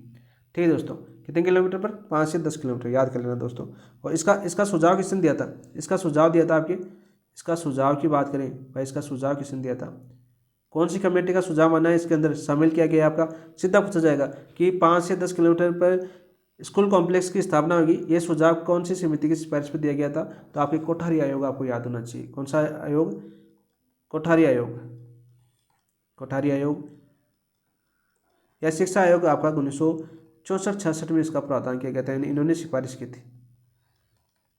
ठीक है दोस्तों, कितने किलोमीटर पर? 5 से 10 किलोमीटर, याद कर लेना दोस्तों। और इसका सुझाव किसने दिया था? इसका सुझाव दिया था आपके, इसका सुझाव की बात करें भाई, इसका सुझाव किसने दिया था? कौन सी कमेटी का सुझाव माना है इसके अंदर शामिल किया गया? आपका सीधा पूछा जाएगा कि 5 से 10 किलोमीटर पर स्कूल कॉम्प्लेक्स की स्थापना होगी, ये सुझाव कौन सी समिति की सिफारिश पर दिया गया था? तो आपके कोठारी आयोग आपको याद होना चाहिए। कौन सा आयोग? कोठारी आयोग, कोठारी आयोग या शिक्षा आयोग आपका 1964-66 में इसका प्रावधान किया गया था, यानी इन्होंने सिफारिश की थी।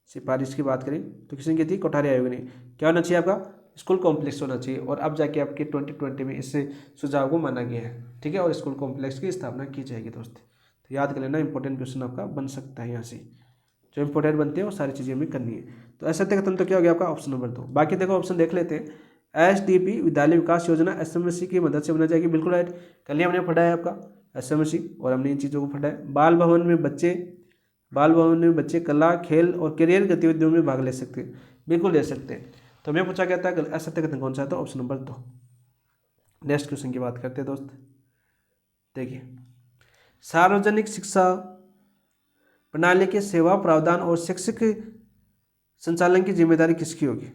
सिफारिश की बात करें तो किसने की थी? कोठारी आयोग ने। क्या होना चाहिए आपका? स्कूल कॉम्प्लेक्स होना चाहिए। और अब जाके आपके 2020 में इससे सुझाव को माना गया है। ठीक है, और स्कूल कॉम्प्लेक्स की स्थापना की जाएगी दोस्त। तो याद कर लेना, इंपॉर्टेंट क्वेश्चन आपका बन सकता है यहाँ से। जो इंपॉर्टेंट बनते हैं वो सारी चीज़ें हमें करनी है। तो असत्य कथन तो क्या हो गया आपका? Option number 2। बाकी देखो ऑप्शन देख लेते हैं। SDP विद्यालय विकास योजना SMC की मदद से बनाई जाएगी, बिल्कुल राइट। कल ही हमने पढ़ा है आपका SMC, और हमने इन चीज़ों को पढ़ा है। बाल भवन में बच्चे कला, खेल और करियर गतिविधियों में भाग ले सकते हैं, बिल्कुल ले सकते हैं। तो हमें पूछा गया था असत्य कथन कौन सा है? तो ऑप्शन नंबर 2। नेक्स्ट क्वेश्चन की बात करते हैं दोस्त। देखिए, सार्वजनिक शिक्षा प्रणाली के सेवा प्रावधान और शैक्षिक संचालन की जिम्मेदारी किसकी होगी?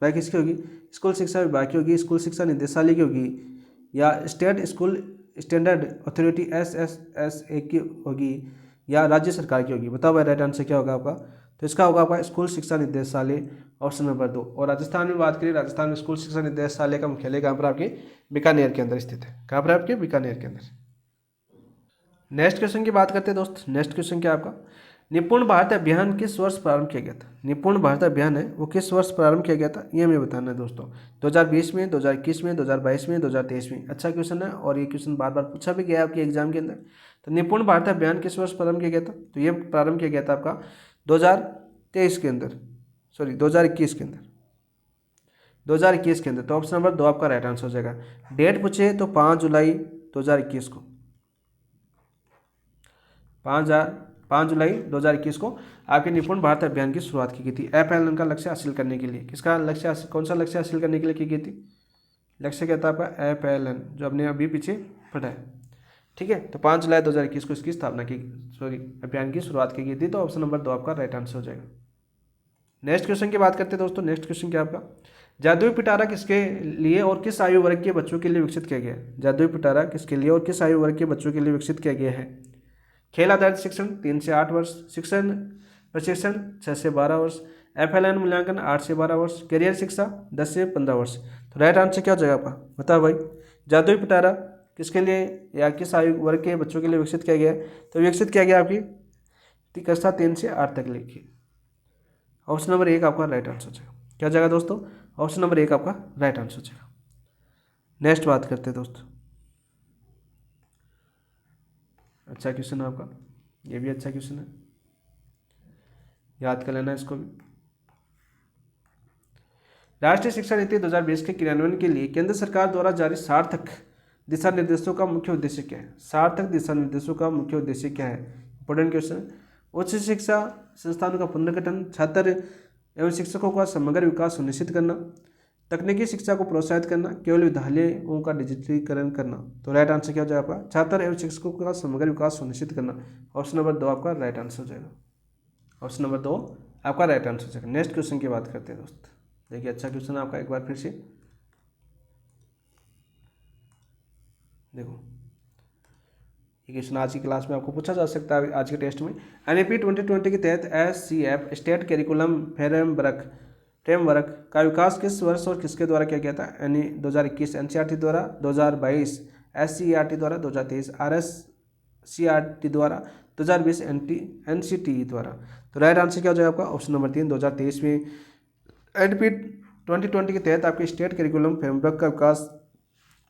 भाई किसकी होगी? स्कूल शिक्षा विभाग की होगी, स्कूल शिक्षा निदेशालय की होगी, या state school standard authority SSSA की होगी, या राज्य सरकार की होगी? बताओ भाई राइट आंसर क्या होगा आपका? तो इसका होगा आपका स्कूल शिक्षा निदेशालय, ऑप्शन नंबर 2। और राजस्थान में बात करें, राजस्थान में स्कूल शिक्षा निदेशालय का मुख्यालय कहाँ पर? आपके बीकानेर के अंदर स्थित है। कहाँ पर? आपके बीकानेर के अंदर। नेक्स्ट क्वेश्चन की बात करते हैं दोस्त। नेक्स्ट क्वेश्चन क्या आपका? निपुण भारत अभियान किस वर्ष प्रारंभ किया गया था? निपुण भारत अभियान है वो किस वर्ष प्रारंभ किया गया था, ये हमें बताना है दोस्तों। 2020 में, 2021 में, 2022 में, 2023 में। अच्छा क्वेश्चन है, और ये क्वेश्चन बार बार पूछा भी गया आपके एग्जाम के अंदर। तो निपुण भारत अभियान किस वर्ष प्रारंभ किया गया था? तो ये प्रारंभ किया गया था आपका 2023 के अंदर, सॉरी 2021 के अंदर, 2021 के अंदर। तो ऑप्शन नंबर 2 आपका राइट आंसर हो जाएगा। डेट पूछे तो 5 जुलाई 2021 को, 5 5 जुलाई 2021 को आपके निपुण भारत अभियान की शुरुआत की गई थी। FLN का लक्ष्य हासिल करने के लिए, किसका लक्ष्य, कौन सा लक्ष्य हासिल करने के लिए की गई थी? लक्ष्य क्या था आपका? FLN, जो आपने अभी पीछे पढ़ा है। ठीक है, तो 5 जुलाई 2021 को इसकी स्थापना की, अभियान की शुरुआत की गई थी। तो ऑप्शन नंबर 2 आपका राइट आंसर हो जाएगा। नेक्स्ट क्वेश्चन की बात करते हैं दोस्तों। नेक्स्ट क्वेश्चन क्या आपका? जादुई पिटारा किसके लिए और किस आयु वर्ग के बच्चों के लिए विकसित किया गया है? जादुई पिटारा किसके लिए और किस आयु वर्ग के बच्चों के लिए विकसित किया गया है? खेल आधारित शिक्षण 3 से 8 वर्ष, शिक्षण प्रशिक्षण 6 से 12 वर्ष, FLN मूल्यांकन 8 से 12 वर्ष, करियर शिक्षा 10 से 15 वर्ष। तो राइट आंसर क्या हो जाएगा आपका? बताओ भाई, जादुई पिटारा किसके लिए या किस आयु वर्ग के बच्चों के लिए विकसित किया गया है? तो विकसित किया गया आपकी कक्षा 3 से 8 तक लिखिए। ऑप्शन नंबर 1 आपका राइट आंसर हो जाएगा। क्या हो जाएगा दोस्तों? ऑप्शन नंबर 1 आपका राइट आंसर हो जाएगा। नेक्स्ट बात करते हैं दोस्तों। अच्छा क्वेश्चन है आपका, ये भी अच्छा क्वेश्चन है, याद कर लेना इसको भी। राष्ट्रीय शिक्षा नीति 2020 के क्रियान्वयन के लिए केंद्र सरकार द्वारा जारी सार्थक दिशा निर्देशों का मुख्य उद्देश्य क्या है? सार्थक दिशा निर्देशों का मुख्य उद्देश्य क्या है? Important question. उच्च शिक्षा संस्थानों का पुनर्गठन, छात्र एवं शिक्षकों का समग्र विकास सुनिश्चित करना, तकनीकी शिक्षा को प्रोत्साहित करना, केवल विद्यालयों का डिजिटलीकरण करना। तो राइट आंसर क्या हो जाएगा आपका? छात्र एवं शिक्षकों का समग्र विकास सुनिश्चित करना। ऑप्शन नंबर 2 आपका राइट आंसर हो जाएगा। ऑप्शन नंबर 2 आपका राइट आंसर हो जाएगा। नेक्स्ट क्वेश्चन की बात करते हैं दोस्त। देखिए अच्छा क्वेश्चन है आपका, एक बार फिर से देखो। ये क्वेश्चन आज की क्लास में आपको पूछा जा सकता है, आज के टेस्ट में। NEP 2020 के तहत SCF स्टेट करिकुलम फ्रेमवर्क का विकास किस वर्ष और किसके द्वारा किया गया था? 2021 NCERT द्वारा, 2022 SCERT द्वारा, 2023 RSCERT द्वारा, 2020 NCTE द्वारा। तो राइट आंसर क्या हो जाएगा आपका? ऑप्शन नंबर 3 2023 में NEP 2020 के तहत आपके स्टेट करिकुलम फ्रेमवर्क का विकास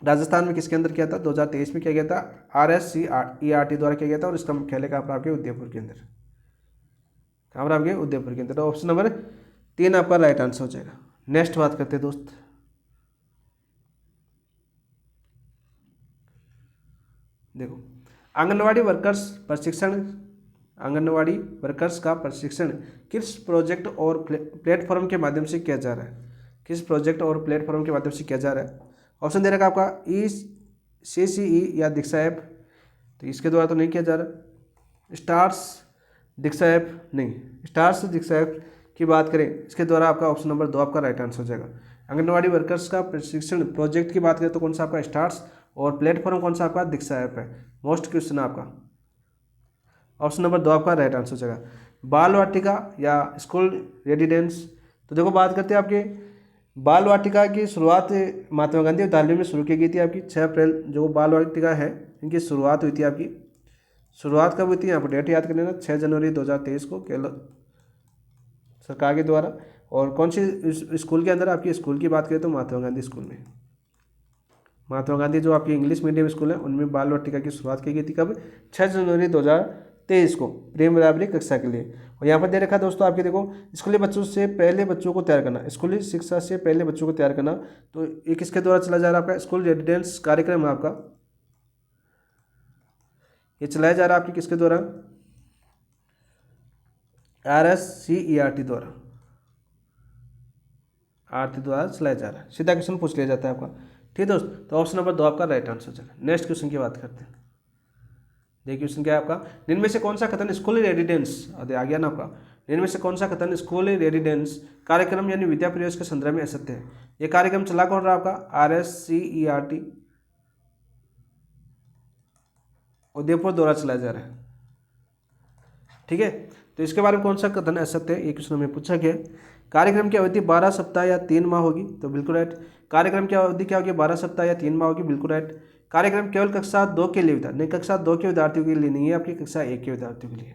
राजस्थान में किसके अंदर किया था? 2023 में किया गया था, RSCERT द्वारा किया गया था। और इसका मुख्यालय कहाँ पर? आपके उदयपुर के अंदर। कहाँ पर? आपके उदयपुर के अंदर। तो ऑप्शन नंबर 3 आपका राइट आंसर हो जाएगा। नेक्स्ट बात करते हैं दोस्त। देखो, आंगनवाड़ी वर्कर्स का प्रशिक्षण किस प्रोजेक्ट और प्लेटफॉर्म के माध्यम से किया जा रहा है? किस प्रोजेक्ट और प्लेटफॉर्म के माध्यम से किया जा रहा है? ऑप्शन दे रखा आपका ECCE या दीक्षा ऐप। तो इसके द्वारा तो नहीं किया जा रहा। स्टार्स दीक्षा ऐप नहीं, स्टार्स दीक्षा ऐप की बात करें, इसके द्वारा आपका ऑप्शन नंबर 2 आपका राइट आंसर हो जाएगा। आंगनवाड़ी वर्कर्स का प्रशिक्षण प्रोजेक्ट की बात करें तो कौन सा आपका? स्टार्स। और प्लेटफॉर्म कौन सा आपका? दीक्षा ऐप है। मोस्ट क्वेश्चन है आपका। ऑप्शन नंबर 2 आपका राइट आंसर हो जाएगा। बाल वाटिका या स्कूल रेजिडेंस। तो देखो बात करते हैं आपके बाल वाटिका की शुरुआत महात्मा गांधी विद्यालय में शुरू की गई थी आपकी 6 अप्रैल। जो बाल वाटिका है इनकी शुरुआत हुई थी आपकी। शुरुआत कब हुई थी? यहाँ पर डेट याद कर लेना, 6 जनवरी 2023 को केरल सरकार के द्वारा। और कौन सी स्कूल के अंदर? आपकी स्कूल की बात करें तो महात्मा गांधी स्कूल में, महात्मा गांधी जो आपकी इंग्लिश मीडियम स्कूल है उनमें बाल वाटिका की शुरुआत की गई थी। कब? 6 जनवरी 2023 को, प्रेम बराबरी कक्षा के लिए। और यहाँ पर दे रखा दोस्तों आपके, देखो स्कूली बच्चों से पहले बच्चों को तैयार करना, स्कूली शिक्षा से पहले बच्चों को तैयार करना। तो ये किसके द्वारा चला जा रहा है? आपका स्कूल रेजिडेंस कार्यक्रम है आपका। ये चलाया जा रहा है आपकी किसके द्वारा? RSCERT द्वारा, आरती द्वारा चलाया जा रहा है। सीधा क्वेश्चन पूछ लिया जाता है आपका। ठीक है दोस्त, तो ऑप्शन नंबर 2 आपका राइट आंसर हो जाएगा। नेक्स्ट क्वेश्चन की बात करते हैं। देखिए क्वेश्चन क्या है आपका? निम्न में से कौन सा कथन स्कूल रेजिडेंस, आ गया ना आपका, निम्न में से कौन सा कथन स्कूल रेजिडेंस कार्यक्रम यानी विद्या प्रवेश के संदर्भ में असत्य है? ये कार्यक्रम चला कौन रहा आपका? RSCERT उदयपुर द्वारा चलाया जा रहा है। ठीक है, तो इसके बारे में कौन सा कथन असत्य है? ये क्वेश्चन में पूछा गया है। कार्यक्रम की अवधि 12 सप्ताह या 3 माह होगी, तो बिल्कुल राइट। कार्यक्रम की अवधि क्या होगी? 12 सप्ताह या 3 माह होगी, बिल्कुल राइट। कार्यक्रम केवल कक्षा 2 के लिए नहीं, कक्षा 2 के विद्यार्थियों के लिए नहीं है, आपकी कक्षा 1 के विद्यार्थियों के लिए,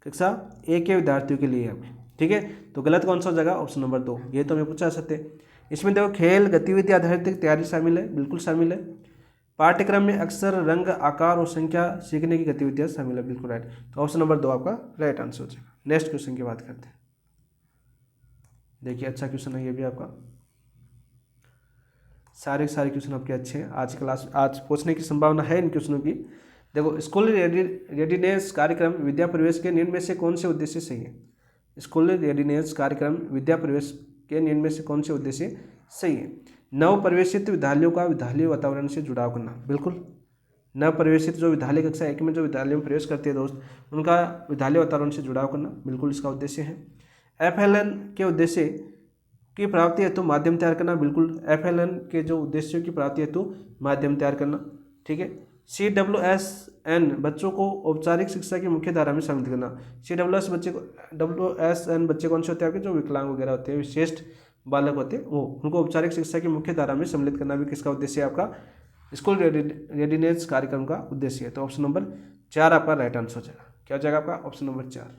कक्षा 1 के विद्यार्थियों के लिए है आपकी। ठीक है, तो गलत कौन सा जगह? Option number 2। ये तो हमें पूछा सकते हैं। इसमें देखो खेल गतिविधि आधारित तैयारी शामिल है, बिल्कुल शामिल है। पाठ्यक्रम में अक्सर रंग, आकार और संख्या सीखने की गतिविधियां शामिल है, बिल्कुल राइट। तो ऑप्शन नंबर 2 आपका राइट आंसर हो जाएगा। नेक्स्ट क्वेश्चन की बात करते हैं। देखिए अच्छा क्वेश्चन है ये भी आपका, सारे क्वेश्चन आपके अच्छे हैं। आज क्लास आज पूछने की संभावना है इन क्वेश्चनों की। देखो, स्कूल रेडीनेस कार्यक्रम विद्या प्रवेश के निम्न में से कौन से उद्देश्य सही है? स्कूल रेडीनेस कार्यक्रम विद्या प्रवेश के निम्न में से कौन से उद्देश्य सही है? नव प्रवेशित विद्यालयों का विद्यालय वातावरण से जुड़ाव करना, बिल्कुल। नव प्रवेशित जो विद्यालय कक्षा 1 में जो विद्यालय में प्रवेश करते हैं दोस्त, उनका विद्यालय वातावरण से जुड़ाव करना, बिल्कुल इसका उद्देश्य है। FLN के उद्देश्य की प्राप्ति हेतु माध्यम तैयार करना, बिल्कुल। FLN के जो उद्देश्यों की प्राप्ति हेतु माध्यम तैयार करना, ठीक है। CWSN बच्चों को औपचारिक शिक्षा की मुख्य धारा में शामिल करना। WSN बच्चे कौन से होते हैं आपके? जो विकलांग वगैरह होते हैं, विशिष्ट बालक होते हैं, वो उनको औपचारिक शिक्षा की मुख्य धारा में सम्मिलित करना भी किसका उद्देश्य है? आपका स्कूल रेडीनेस कार्यक्रम का उद्देश्य है। तो ऑप्शन नंबर 4 आपका राइट आंसर हो जाएगा। क्या हो जाएगा आपका? Option number 4।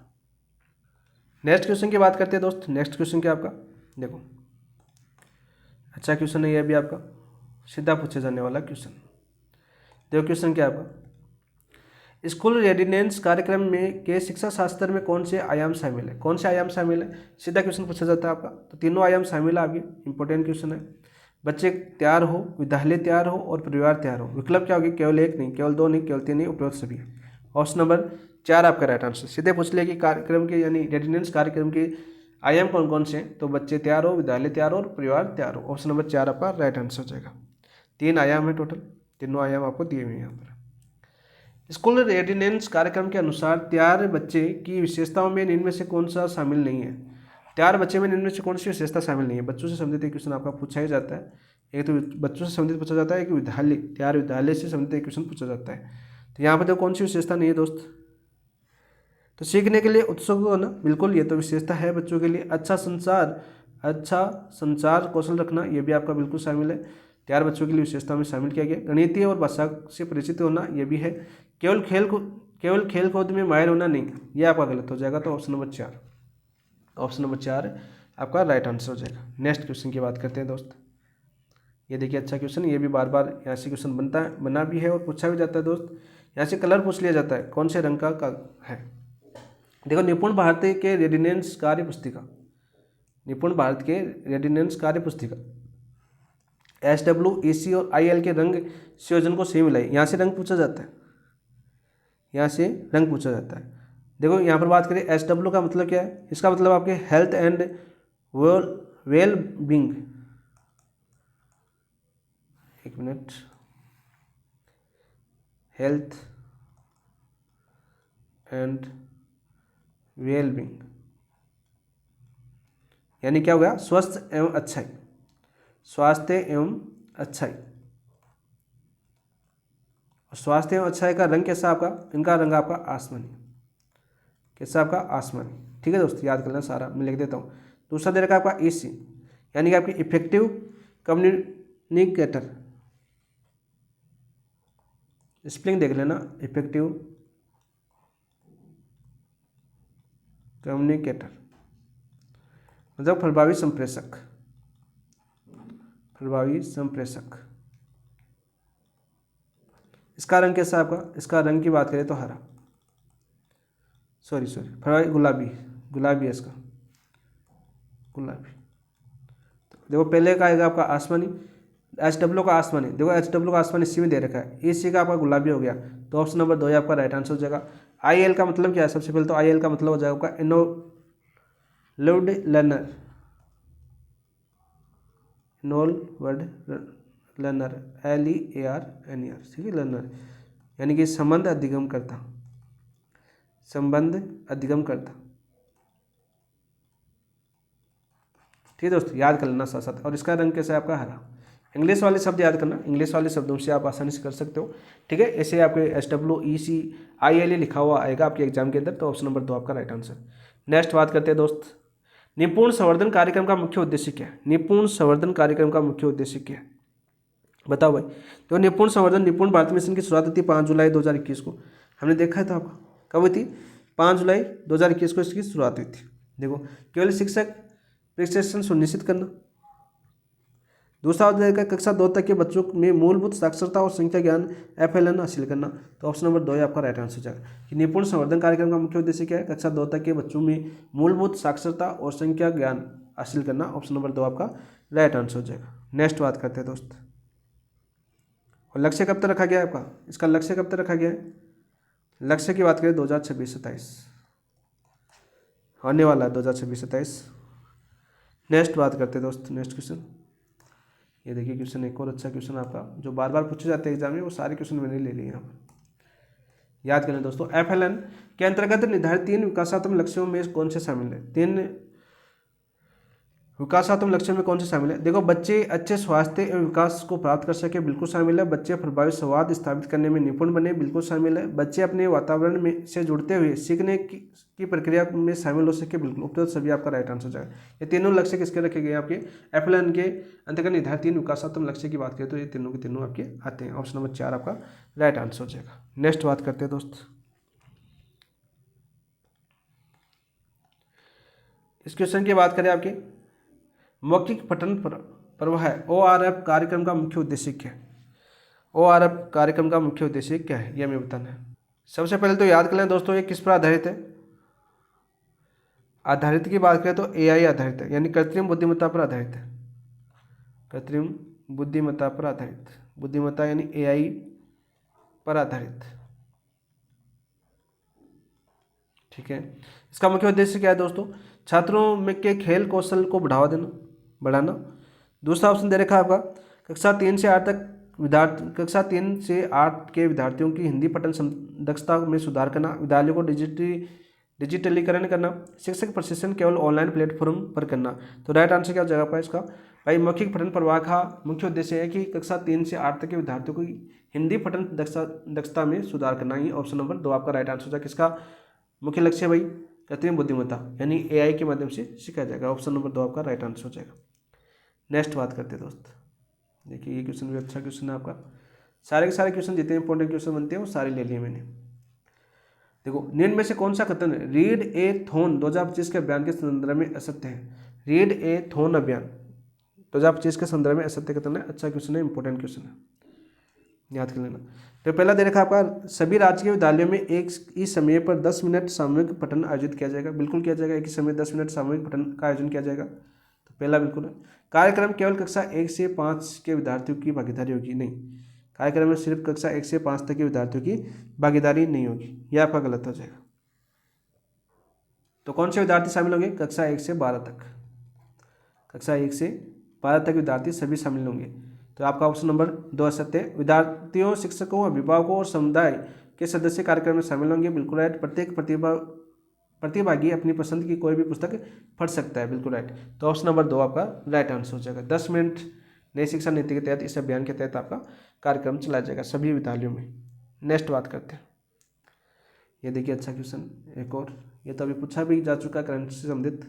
नेक्स्ट क्वेश्चन की बात करते हैं दोस्त। नेक्स्ट क्वेश्चन क्या आपका? देखो, अच्छा क्वेश्चन है यह भी आपका, सीधा पूछे जाने वाला क्वेश्चन। देखो क्वेश्चन क्या आपका, स्कूल रेडीनेस कार्यक्रम में के शिक्षा शास्त्र में कौन से आयाम शामिल है? कौन से आयाम शामिल है? सीधा क्वेश्चन पूछा जाता है आपका। तो तीनों आयाम शामिल है आपके, इंपॉर्टेंट क्वेश्चन है। बच्चे तैयार हो, विद्यालय तैयार हो और परिवार तैयार हो। विकल्प क्या होगी? केवल एक नहीं, केवल दो नहीं, केवल तीन नहीं, उपरोक्त सभी। ऑप्शन नंबर 4 आपका राइट आंसर। सीधे पूछ लिया कि कार्यक्रम के यानी रेडीनेस कार्यक्रम के आयाम कौन कौन से हैं? तो बच्चे तैयार हो, विद्यालय तैयार हो और परिवार तैयार हो। ऑप्शन नंबर 4 आपका राइट आंसर हो जाएगा। 3 आयाम है टोटल, तीनों आयाम आपको दिए हुए हैं यहाँ पर। स्कूल रेडीनेस कार्यक्रम के अनुसार तैयार बच्चे की विशेषताओं में निम्न में से कौन सा शामिल नहीं है? तैयार बच्चे में निम्न में से कौन सी विशेषता शामिल नहीं है? बच्चों से संबंधित एक क्वेश्चन आपका पूछा ही जाता है। एक तो बच्चों से संबंधित पूछा जाता है कि विद्यालय तैयार विद्यालय से संबंधित एक क्वेश्चन पूछा जाता है। तो यहाँ पर तो कौन सी विशेषता नहीं है दोस्त? तो सीखने के लिए उत्सुक होना, बिल्कुल ये तो विशेषता है बच्चों के लिए। अच्छा संचार कौशल रखना, ये भी आपका बिल्कुल शामिल है, तैयार बच्चों के लिए विशेषता में शामिल किया गया। गणितीय और भाषा से परिचित होना, ये भी है। केवल खेल कूद में माहिर होना नहीं, ये आपका गलत हो जाएगा। तो ऑप्शन नंबर 4, ऑप्शन नंबर 4 आपका राइट आंसर हो जाएगा। नेक्स्ट क्वेश्चन की बात करते हैं दोस्त। ये देखिए अच्छा क्वेश्चन, ये भी बार बार यहाँ से क्वेश्चन बना भी है और पूछा भी जाता है दोस्त। यहाँ से कलर पूछ लिया जाता है, कौन से रंग का है। देखो, निपुण भारत के रेडीनेस कार्य पुस्तिका, निपुण भारत के रेडीनेस कार्य पुस्तिका SWEC और IL के रंग संयोजन को सही मिलाई। यहाँ से रंग पूछा जाता है, यहाँ से रंग पूछा जाता है। देखो यहाँ पर बात करें SW का मतलब क्या है? इसका मतलब आपके हेल्थ एंड वेल बींग, एक minute, health and well being यानी क्या हो गया? स्वस्थ एवं अच्छाई, स्वास्थ्य एवं अच्छाई। स्वास्थ्य एवं अच्छाई का रंग कैसा आपका? इनका रंग आपका आसमानी, कैसा आपका? आसमानी। ठीक है दोस्त, याद कर लेना सारा, मैं लिख देता हूँ। दूसरा दे रखा आपका EC यानी कि आपकी इफेक्टिव कम्युनिकेटर, स्पेलिंग देख लेना, इफेक्टिव कम्युनिकेटर मतलब प्रभावी संप्रेषक, प्रभावी संप्रेषक। इसका रंग कैसा आपका? इसका रंग की बात करें तो हरा, सॉरी प्रभावी गुलाबी है इसका, गुलाबी। तो देखो पहले का आएगा आपका आसमानी, SW का आसमानी। देखो SW का आसमानी इसी में दे रखा है, EC का आपका गुलाबी हो गया। तो ऑप्शन नंबर 2 आपका राइट आंसर हो जाएगा। IL का मतलब क्या है? सबसे पहले तो IL का मतलब हो जाएगा आपका इनोल्ड लर्नर, इनोल्ड लर्नर, LEARNER, ठीक है, लर्नर यानी कि संबंध अधिगम करता, संबंध अधिगम करता। ठीक है दोस्तों, याद कर लेना साथ साथ। और इसका रंग कैसा है आपका? हरा। इंग्लिश वाले शब्द याद करना, इंग्लिश वाले शब्दों से आप आसानी से कर सकते हो। ठीक है, ऐसे आपके SWEC ILA लिखा हुआ आएगा आपके एग्जाम के अंदर। तो ऑप्शन नंबर 2 आपका राइट आंसर। नेक्स्ट बात करते हैं दोस्त, निपुण संवर्धन कार्यक्रम का मुख्य उद्देश्य क्या है? निपुण संवर्धन कार्यक्रम का मुख्य उद्देश्य क्या है? बताओ भाई। तो निपुण संवर्धन, निपुण भारत मिशन की शुरुआत हुई थी 5 जुलाई 2021 को। हमने देखा है तो आपका कब हुई थी? 5 जुलाई 2021 को इसकी शुरुआत हुई थी। देखो, केवल शिक्षक प्रशिक्षण सुनिश्चित करना। दूसरा होता कक्षा 2 तक के बच्चों में मूलभूत साक्षरता और संख्या ज्ञान FLN हासिल करना। तो ऑप्शन नंबर 2 आपका राइट आंसर जाएगा कि निपुण संवर्धन कार्यक्रम का मुख्य उद्देश्य क्या है? कक्षा 2 तक के बच्चों में मूलभूत साक्षरता और संख्या ज्ञान हासिल करना। ऑप्शन नंबर 2 आपका राइट आंसर हो जाएगा। नेक्स्ट बात करते हैं दोस्त, और लक्ष्य कब तक रखा गया है आपका? इसका लक्ष्य कब तक रखा गया है? लक्ष्य की बात करें 2026-27 आने वाला है 2026-27। नेक्स्ट बात करते हैं दोस्त, नेक्स्ट क्वेश्चन। ये देखिए क्वेश्चन, एक और अच्छा क्वेश्चन आपका जो बार बार पूछे जाते हैं एग्जाम में, वो सारे क्वेश्चन मैंने ले लिए यहाँ पर। याद करें दोस्तों, FLN के अंतर्गत निर्धारित 3 विकासात्मक लक्ष्यों में कौन से शामिल है? 3 विकासात्मक लक्ष्यों में कौन से शामिल है? देखो, बच्चे अच्छे स्वास्थ्य एवं विकास को प्राप्त कर सके, बिल्कुल शामिल है। बच्चे प्रभावी संवाद स्थापित करने में निपुण बने, बिल्कुल शामिल है। बच्चे अपने वातावरण में से जुड़ते हुए सीखने की प्रक्रिया में शामिल हो सके, बिल्कुल। उपयुक्त सभी आपका राइट आंसर हो जाएगा। ये तीनों लक्ष्य किसके रखे गए आपके? FLN के अंतर्गत निर्धारित 3 विकासात्मक लक्ष्य की बात करें तो ये तीनों के तीनों आपके आते हैं। ऑप्शन नंबर 4 आपका राइट आंसर हो जाएगा। नेक्स्ट बात करते हैं दोस्त, इस क्वेश्चन की बात करें आपके मौखिक पठन प्रवाह ORF कार्यक्रम का मुख्य उद्देश्य क्या है? ORF कार्यक्रम का मुख्य उद्देश्य क्या है, यह हमें बताना है। सबसे पहले तो याद कर लें दोस्तों, ये किस पर आधारित है? आधारित की बात करें तो AI आधारित है, यानी कृत्रिम बुद्धिमत्ता पर आधारित है। कृत्रिम बुद्धिमत्ता पर आधारित, बुद्धिमत्ता यानी AI पर आधारित, ठीक है। इसका मुख्य उद्देश्य क्या है दोस्तों? छात्रों में के खेल कौशल को बढ़ाना। दूसरा ऑप्शन दे रखा है आपका कक्षा 3 से 8 तक कक्षा 3 से 8 के विद्यार्थियों की हिंदी पठन दक्षता में सुधार करना। विद्यालयों को डिजिटलीकरण करना। शिक्षक प्रशिक्षण केवल ऑनलाइन प्लेटफॉर्म पर करना। तो राइट आंसर क्या हो जाएगा आपका इसका? भाई, मौखिक पठन प्रवाह का मुख्य उद्देश्य है कि कक्षा 3 से 8 तक के विद्यार्थियों को हिंदी पठन दक्षता में सुधार करना। ही ऑप्शन नंबर 2 आपका राइट आंसर हो जाएगा। किसका मुख्य लक्ष्य है भाई? कृत्रिम बुद्धिमत्ता यानी AI के माध्यम से सिखाया जाएगा। ऑप्शन नंबर 2 आपका राइट आंसर हो जाएगा। नेक्स्ट बात करते हैं दोस्त, देखिए ये क्वेश्चन भी अच्छा क्वेश्चन है आपका। सारे के सारे क्वेश्चन जितने इंपॉर्टेंट क्वेश्चन बनते हैं वो सारे ले लिए मैंने। देखो, निम्न में से कौन सा कथन रीड ए थॉन 2025 के अभियान के संदर्भ में असत्य है? रीड ए थॉन अभियान 2025 के संदर्भ में असत्य कथन है। अच्छा क्वेश्चन है, इंपॉर्टेंट क्वेश्चन है, याद कर लेना। तो पहला दे रखा आपका सभी राजकीय विद्यालयों में एक ही समय पर 10 मिनट सामूहिक पठन आयोजित किया जाएगा। बिल्कुल किया जाएगा, एक ही समय 10 मिनट सामूहिक पठन का आयोजन किया जाएगा। तो पहला बिल्कुल है। कार्यक्रम केवल कक्षा 1 से 5 के विद्यार्थियों की भागीदारी होगी, नहीं। कार्यक्रम में सिर्फ कक्षा 1 से 5 तक के विद्यार्थियों की भागीदारी नहीं होगी, यह आपका गलत हो जाएगा। तो कौन से विद्यार्थी शामिल होंगे? कक्षा 1 से 12 तक। कक्षा 1 से 12 तक विद्यार्थी सभी शामिल होंगे। तो आपका ऑप्शन नंबर 2 असत्य है। विद्यार्थियों, शिक्षकों, अभिभावकों और समुदाय के सदस्य कार्यक्रम में शामिल होंगे, बिल्कुल राइट। प्रत्येक प्रतिभागी अपनी पसंद की कोई भी पुस्तक पढ़ सकता है, बिल्कुल राइट। तो ऑप्शन नंबर 2 आपका राइट आंसर हो जाएगा। 10 मिनट नई शिक्षा नीति के तहत इस अभियान के तहत आपका कार्यक्रम चलाया जाएगा सभी विद्यालयों में। नेक्स्ट बात करते हैं, ये देखिए अच्छा क्वेश्चन एक और, ये तो अभी पूछा भी जा चुका करंट से संबंधित।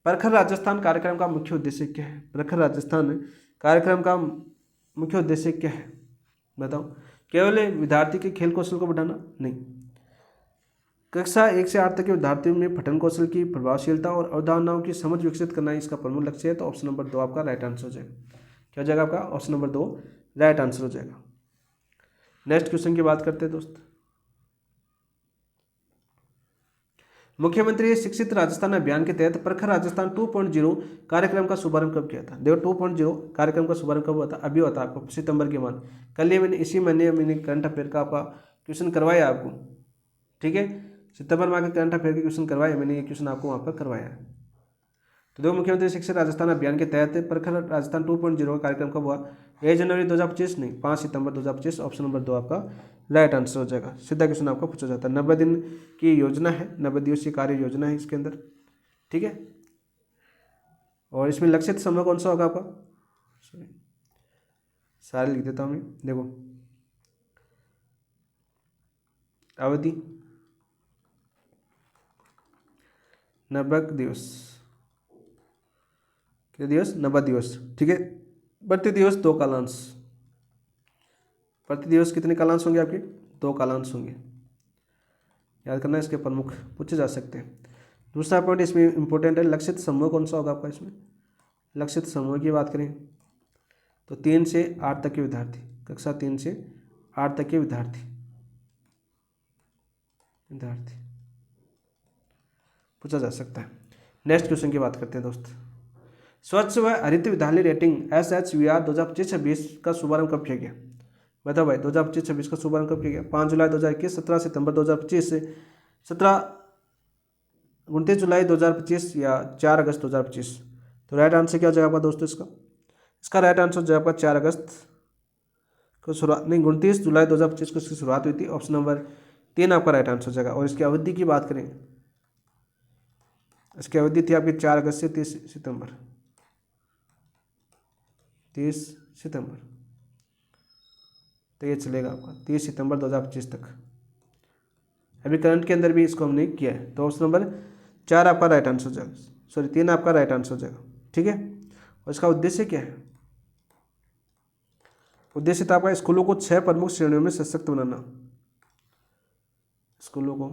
प्रखर राजस्थान कार्यक्रम का मुख्य उद्देश्य क्या है? प्रखर राजस्थान कार्यक्रम का मुख्य उद्देश्य क्या है, बताओ? केवल विद्यार्थी के खेल कौशल को बढ़ाना? नहीं। कक्षा 1 से 8 तक के विद्यार्थियों में पठन कौशल की प्रभावशीलता और अवधारणाओं की समझ विकसित करना इसका प्रमुख लक्ष्य है। तो ऑप्शन नंबर 2 आपका राइट आंसर हो जाएगा। क्या हो जाएगा आपका? ऑप्शन नंबर 2 राइट आंसर हो जाएगा। नेक्स्ट क्वेश्चन की बात करते हैं दोस्त, मुख्यमंत्री शिक्षित राजस्थान अभियान के तहत प्रखर राजस्थान 2.0 कार्यक्रम का शुभारंभ कब किया था? देखो, 2.0 कार्यक्रम का शुभारंभ कब हुआ था? अभी हुआ था आपको सितंबर के बाद। कल ही मैंने इसी महीने करंट अफेयर का आपका क्वेश्चन करवाया आपको, ठीक है। सितंबर माह के करंट अफेयर के क्वेश्चन करवाए मैंने, ये क्वेश्चन आपको वहाँ पर करवाया है। तो देखो, मुख्यमंत्री शिक्षित राजस्थान अभियान के तहत प्रखर राजस्थान 2.0 का कार्यक्रम कब हुआ? 1 जनवरी 2025 नहीं, 5 सितंबर 2025। ऑप्शन नंबर 2 आपका राइट आंसर हो जाएगा। सीधा क्वेश्चन आपका पूछा जाता है। 90 दिन की योजना है, 90 दिवसीय कार्य योजना है इसके अंदर, ठीक है। और इसमें लक्षित समय कौन सा होगा आपका? सारे लिख देता हूँ मैं। देखो, अवधि 90 दिवस, कितने दिवस? 90 दिवस, ठीक है। प्रति दिवस 2 कालांश, प्रति दिवस कितने कालांश होंगे आपके? 2 कालांश होंगे, याद करना। इसके प्रमुख पूछे जा सकते हैं। दूसरा पॉइंट इसमें इंपॉर्टेंट है, लक्षित समूह कौन सा होगा आपका इसमें? लक्षित समूह की बात करें तो 3 से 8 तक के विद्यार्थी, कक्षा 3 से 8 तक के विद्यार्थी पूछा जा सकता है। नेक्स्ट क्वेश्चन की बात करते हैं दोस्त, स्वच्छ व हरित विद्यालय रेटिंग SHVR 2025-26 का शुभारंभ कब किया गया? बताओ भाई 2025-26 का शुभारंभ कब किया गया? 5 जुलाई 2021, 17 सितंबर 2025, 29 जुलाई 2025 या 4 अगस्त 2025? तो राइट आंसर क्या हो जाएगा आपका दोस्तों इसका राइट आंसर हो जाएगा आपका 4 अगस्त को शुरुआत, नहीं 29 जुलाई 2025 को इसकी शुरुआत हुई थी। ऑप्शन नंबर 3 आपका राइट आंसर हो जाएगा। और इसकी अवधि की बात करें, इसकी अवधि थी आपकी 4 अगस्त से 30 सितंबर, 30 सितंबर, तो ये चलेगा आपका 30 सितंबर 2025 तक। अभी करंट के अंदर भी इसको हमने किया है, तो ऑप्शन नंबर 4 आपका राइट आंसर हो जाएगा, सॉरी 3 आपका राइट आंसर हो जाएगा। ठीक है, और इसका उद्देश्य क्या है? उद्देश्य था आपका स्कूलों को 6 प्रमुख श्रेणियों में सशक्त बनाना। स्कूलों को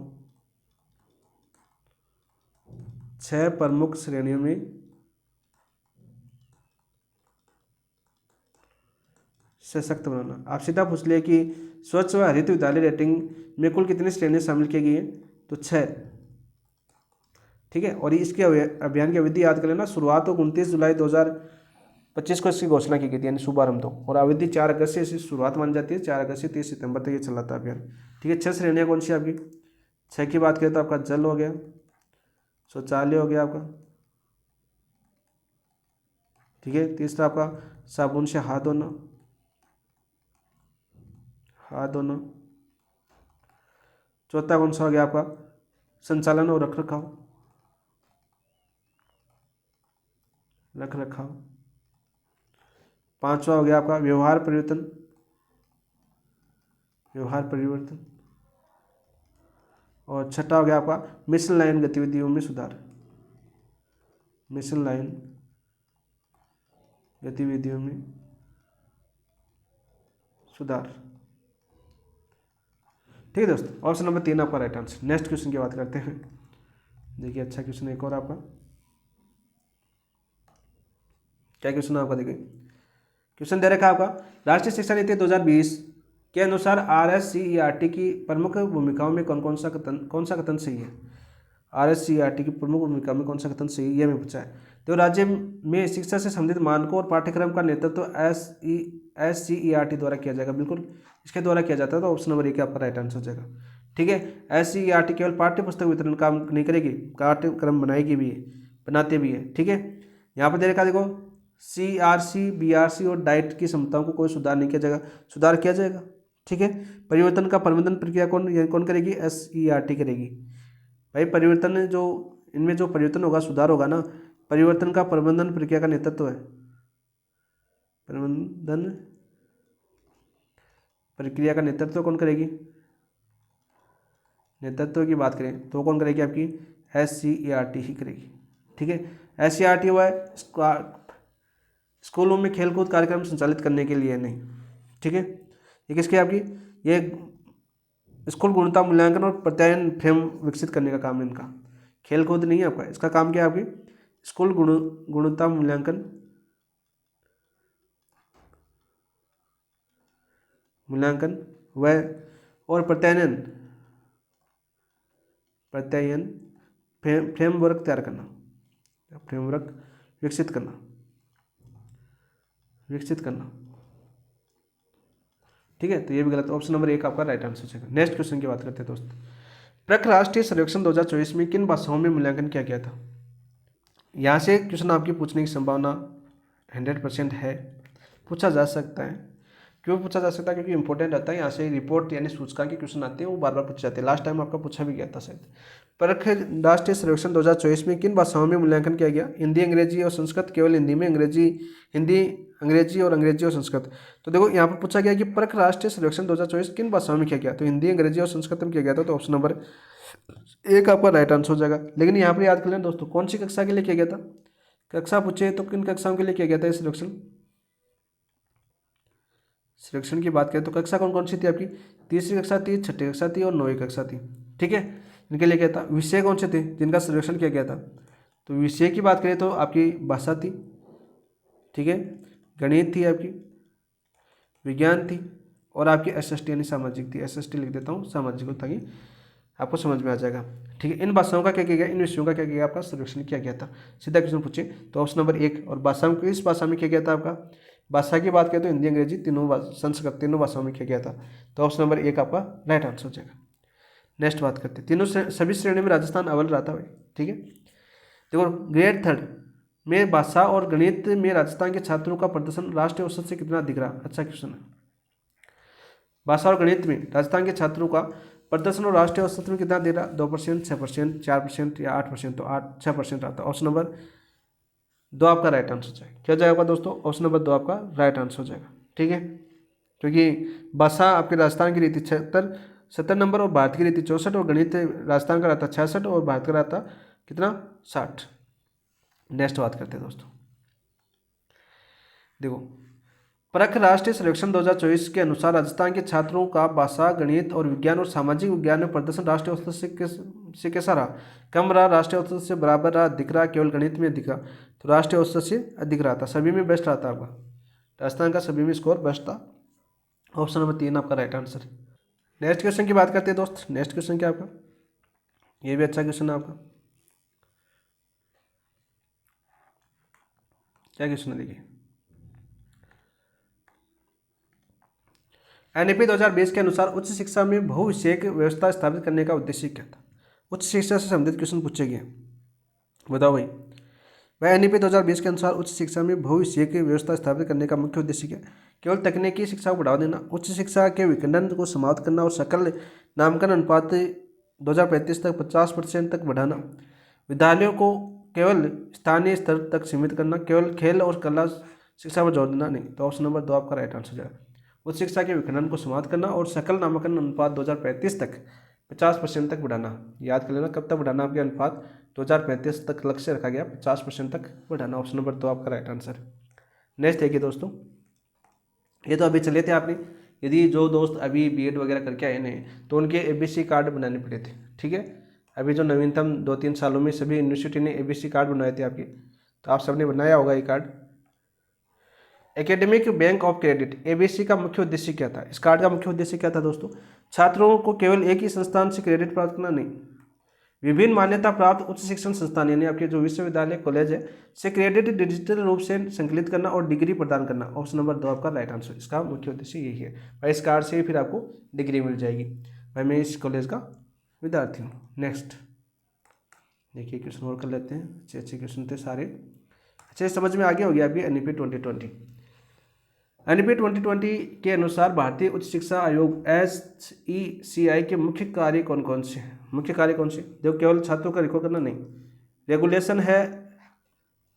6 प्रमुख श्रेणियों में सशक्त बनाना। आप सीधा पूछ लिया कि स्वच्छ व हरित विद्यालय रेटिंग में कुल कितनी श्रेणियां शामिल की गई हैं? तो 6। ठीक है, और इसके अभियान की अवधि याद कर लेना। शुरुआत तो 29 जुलाई 2025 को इसकी घोषणा की गई थी, यानी शुभारंभ तो, और अवधि 4 अगस्त से इसकी शुरुआत मानी जाती है, 4 अगस्त से 30 सितंबर तक ये चल रहा था अभियान। ठीक है, 6 श्रेणियाँ कौन सी आपकी? 6 की बात करें तो आपका जल हो गया, शौचालय हो गया आपका, ठीक है, तीसरा आपका साबुन से हाथ धोना, चौथा कौन सा हो गया आपका? संचालन और रख रखाव, पांचवा हो गया आपका व्यवहार परिवर्तन, और छठा हो गया आपका मिशन लाइन गतिविधियों में सुधार, मिशन लाइन गतिविधियों में सुधार। ठीक है दोस्तों, ऑप्शन नंबर 3 आपका राइट आंसर। नेक्स्ट क्वेश्चन की बात करते हैं। देखिए अच्छा क्वेश्चन एक और आपका, क्या क्वेश्चन है आपका? देखिए क्वेश्चन दे रखा है आपका, राष्ट्रीय शिक्षा नीति 2020 के अनुसार RSCERT की प्रमुख भूमिकाओं में कौन सा कथन सही है? RSCERT की प्रमुख भूमिका में कौन सा कथन सही है, यह मैं पूछा है। तो राज्य में शिक्षा से संबंधित मानकों और पाठ्यक्रम का नेतृत्व SCERT द्वारा किया जाएगा, बिल्कुल इसके द्वारा किया जाता है। तो ऑप्शन नंबर 1 आपका राइट आंसर हो जाएगा। ठीक है, SCERT केवल पाठ्य पुस्तक वितरण काम नहीं करेगी, पाठ्यक्रम बनाएगी भी है, बनाते भी है। ठीक है, यहाँ पर दे रखा देखो, CRC, BRC और डाइट की क्षमताओं को कोई सुधार नहीं किया जाएगा, सुधार किया जाएगा। ठीक है, परिवर्तन का प्रबंधन प्रक्रिया कौन करेगी? SCERT करेगी। भाई परिवर्तन जो इनमें जो परिवर्तन होगा, सुधार होगा ना, परिवर्तन का प्रबंधन प्रक्रिया का नेतृत्व है, प्रबंधन प्रक्रिया का नेतृत्व कौन करेगी? नेतृत्व की बात करें तो कौन करेगी? आपकी SCERT ही करेगी। ठीक है, SCERT हुआ है स्कूलों में खेलकूद कार्यक्रम संचालित करने के लिए नहीं। ठीक है, ये किसकी आपकी? ये स्कूल गुणवत्ता मूल्यांकन और प्रत्यायन फ्रेम विकसित करने का काम है इनका, खेलकूद नहीं है आपका। इसका काम क्या है? आपकी स्कूल गुणवत्ता मूल्यांकन व और प्रत्यायन फ्रेमवर्क तैयार करना, फ्रेमवर्क विकसित करना। ठीक है, तो ये भी गलत, ऑप्शन नंबर 1 आपका राइट आंसर है। नेक्स्ट क्वेश्चन की बात करते हैं दोस्त, प्रख राष्ट्रीय सर्वेक्षण 2024 में किन भाषाओं में मूल्यांकन किया गया था? यहाँ से क्वेश्चन आपकी पूछने की संभावना 100% है, पूछा जा सकता है। क्यों पूछा जा सकता है? क्योंकि इंपॉर्टेंट रहता है। यहाँ से रिपोर्ट यानी सूचकांक के क्वेश्चन आते हैं, वो बार बार पूछे जाते हैं। लास्ट टाइम आपका पूछा भी गया था शायद। परख राष्ट्रीय सर्वेक्षण 2024 में किन भाषाओं में मूल्यांकन किया गया? हिंदी, अंग्रेजी और संस्कृत, केवल हिंदी में, हिंदी, अंग्रेजी और संस्कृत। तो देखो यहाँ पर पूछा गया कि परख राष्ट्रीय सर्वेक्षण 2024 किन भाषाओं में किया गया? तो हिंदी, अंग्रेजी और संस्कृत में किया गया था। तो ऑप्शन नंबर 1 आपका राइट आंसर हो जाएगा। लेकिन यहाँ पर याद कर लें दोस्तों, कौन सी कक्षा के लिए किया गया था? कक्षा पूछे तो किन कक्षाओं के लिए किया गया था सर्वेक्षण की बात करें तो कक्षा कौन सी थी आपकी? तीसरी कक्षा थी, छठी कक्षा थी और 9वीं कक्षा थी। ठीक है, इनके लिए क्या था? विषय कौन से थे जिनका सर्वेक्षण किया गया था? तो विषय की बात करें तो आपकी भाषा थी, ठीक है, गणित थी, आपकी विज्ञान थी, और आपकी SST यानी सामाजिक थी। SST लिख देता हूँ सामाजिक, ताकि आपको समझ में आ जाएगा। ठीक है, इन भाषाओं का क्या किया गया? इन विषयों का क्या किया गया? आपका सर्वेक्षण किया गया था। सीधा क्वेश्चन पूछे तो ऑप्शन नंबर 1। और भाषा में किस भाषा में किया गया था? आपका भाषा की बात करें तो हिंदी, अंग्रेजी तीनों, संस्कृत तीनों भाषाओं में किया गया था। तो ऑप्शन नंबर 1 आपका राइट आंसर हो जाएगा। नेक्स्ट बात करते हैं, सभी श्रेणी में राजस्थान अव्वल रहा था भाई, ठीक है। देखो ग्रेड 3 में भाषा और गणित में राजस्थान के छात्रों का प्रदर्शन राष्ट्रीय औसत से कितना दिख रहा? अच्छा क्वेश्चन है। भाषा और गणित में राजस्थान के छात्रों का प्रदर्शन और राष्ट्रीय औसत में कितना दे रहा? 2%, 6%, 4% या 8%? तो 6% आता है। ऑप्शन नंबर 2 आपका राइट आंसर हो जाएगा। क्या जाएगा दोस्तों? ऑप्शन नंबर 2 आपका राइट आंसर हो जाएगा, ठीक है। क्योंकि भाषा आपके राजस्थान की रहती 70 नंबर और भारत की रहती 64 और गणित राजस्थान का रहता 66 और भारत का रहता कितना? 60। नेक्स्ट बात करते हैं दोस्तों, देखो परख राष्ट्रीय सर्वेक्षण 2024 के अनुसार राजस्थान के छात्रों का भाषा, गणित और विज्ञान और सामाजिक विज्ञान में प्रदर्शन राष्ट्रीय औसत से कैसा रहा? कम रहा, राष्ट्रीय औसत से बराबर रहा, अधिक रहा, केवल गणित में अधिक रहा? तो राष्ट्रीय औसत से अधिक रहा था, सभी में बेस्ट रहा था आपका, राजस्थान का सभी में स्कोर बेस्ट था। ऑप्शन नंबर 3 आपका राइट आंसर। नेक्स्ट क्वेश्चन की बात करते हैं दोस्त। नेक्स्ट क्वेश्चन क्या आपका? ये भी अच्छा क्वेश्चन है आपका। क्या क्वेश्चन है देखिए, एनईपी 2020 के अनुसार उच्च शिक्षा में बहुविषयक व्यवस्था स्थापित करने का उद्देश्य क्या था? उच्च शिक्षा से संबंधित क्वेश्चन पूछे गए, बताओ भाई। वह एनईपी 2020 के अनुसार उच्च शिक्षा में बहुविषयक व्यवस्था स्थापित करने का मुख्य उद्देश्य क्या? केवल तकनीकी शिक्षा को बढ़ावा देना, उच्च शिक्षा के विखंडन को समाप्त करना और सकल नामांकन अनुपात 2035 तक 50% तक बढ़ाना, विद्यालयों को केवल स्थानीय स्तर तक सीमित करना, केवल खेल और कला शिक्षा पर जोर देना नहीं। तो ऑप्शन नंबर 2 आपका राइट आंसर हो जाएगा। उच्च शिक्षा के विखंडन को समाप्त करना और सकल नामांकन अनुपात 2035 तक 50% तक बढ़ाना। याद कर लेना कब तक बढ़ाना, आपके अनुपात 2035 तक लक्ष्य रखा गया, 50% तक बढ़ाना। ऑप्शन नंबर 2 आपका राइट आंसर। नेक्स्ट देखिए दोस्तों, ये तो अभी चले थे आपने, यदि जो दोस्त अभी बीएड वगैरह करके आए हैं तो उनके एबीसी कार्ड बनाने पड़े थे, ठीक है। अभी जो नवीनतम 2-3 सालों में सभी यूनिवर्सिटी ने एबीसी कार्ड बनाए थे आपके, तो आप सबने बनाया होगा ये card. Academic bank of credit ABC का मुख्य उद्देश्य क्या था? इस कार्ड का मुख्य उद्देश्य क्या था दोस्तों? छात्रों को केवल एक ही संस्थान से क्रेडिट प्राप्त करना नहीं, विभिन्न मान्यता प्राप्त उच्च शिक्षण संस्थान यानी आपके जो विश्वविद्यालय कॉलेज है से क्रेडिट डिजिटल रूप से संकलित करना और डिग्री प्रदान करना। ऑप्शन नंबर 2 आपका राइट आंसर। इसका मुख्य उद्देश्य यही है भाई, इस कार्ड से फिर आपको डिग्री मिल जाएगी। भाई मैं इस कॉलेज का विद्यार्थी हूँ। नेक्स्ट देखिए क्वेश्चन और कर लेते हैं, अच्छे अच्छे क्वेश्चन थे सारे, अच्छे समझ में आ गया हो गया अभी एनईपी 2020। एनईपी 2020 के अनुसार भारतीय उच्च शिक्षा आयोग SECI के मुख्य कार्य कौन कौन से हैं? मुख्य कार्य कौन से? देखो केवल छात्रों का रिकॉर्ड करना नहीं, रेगुलेशन है,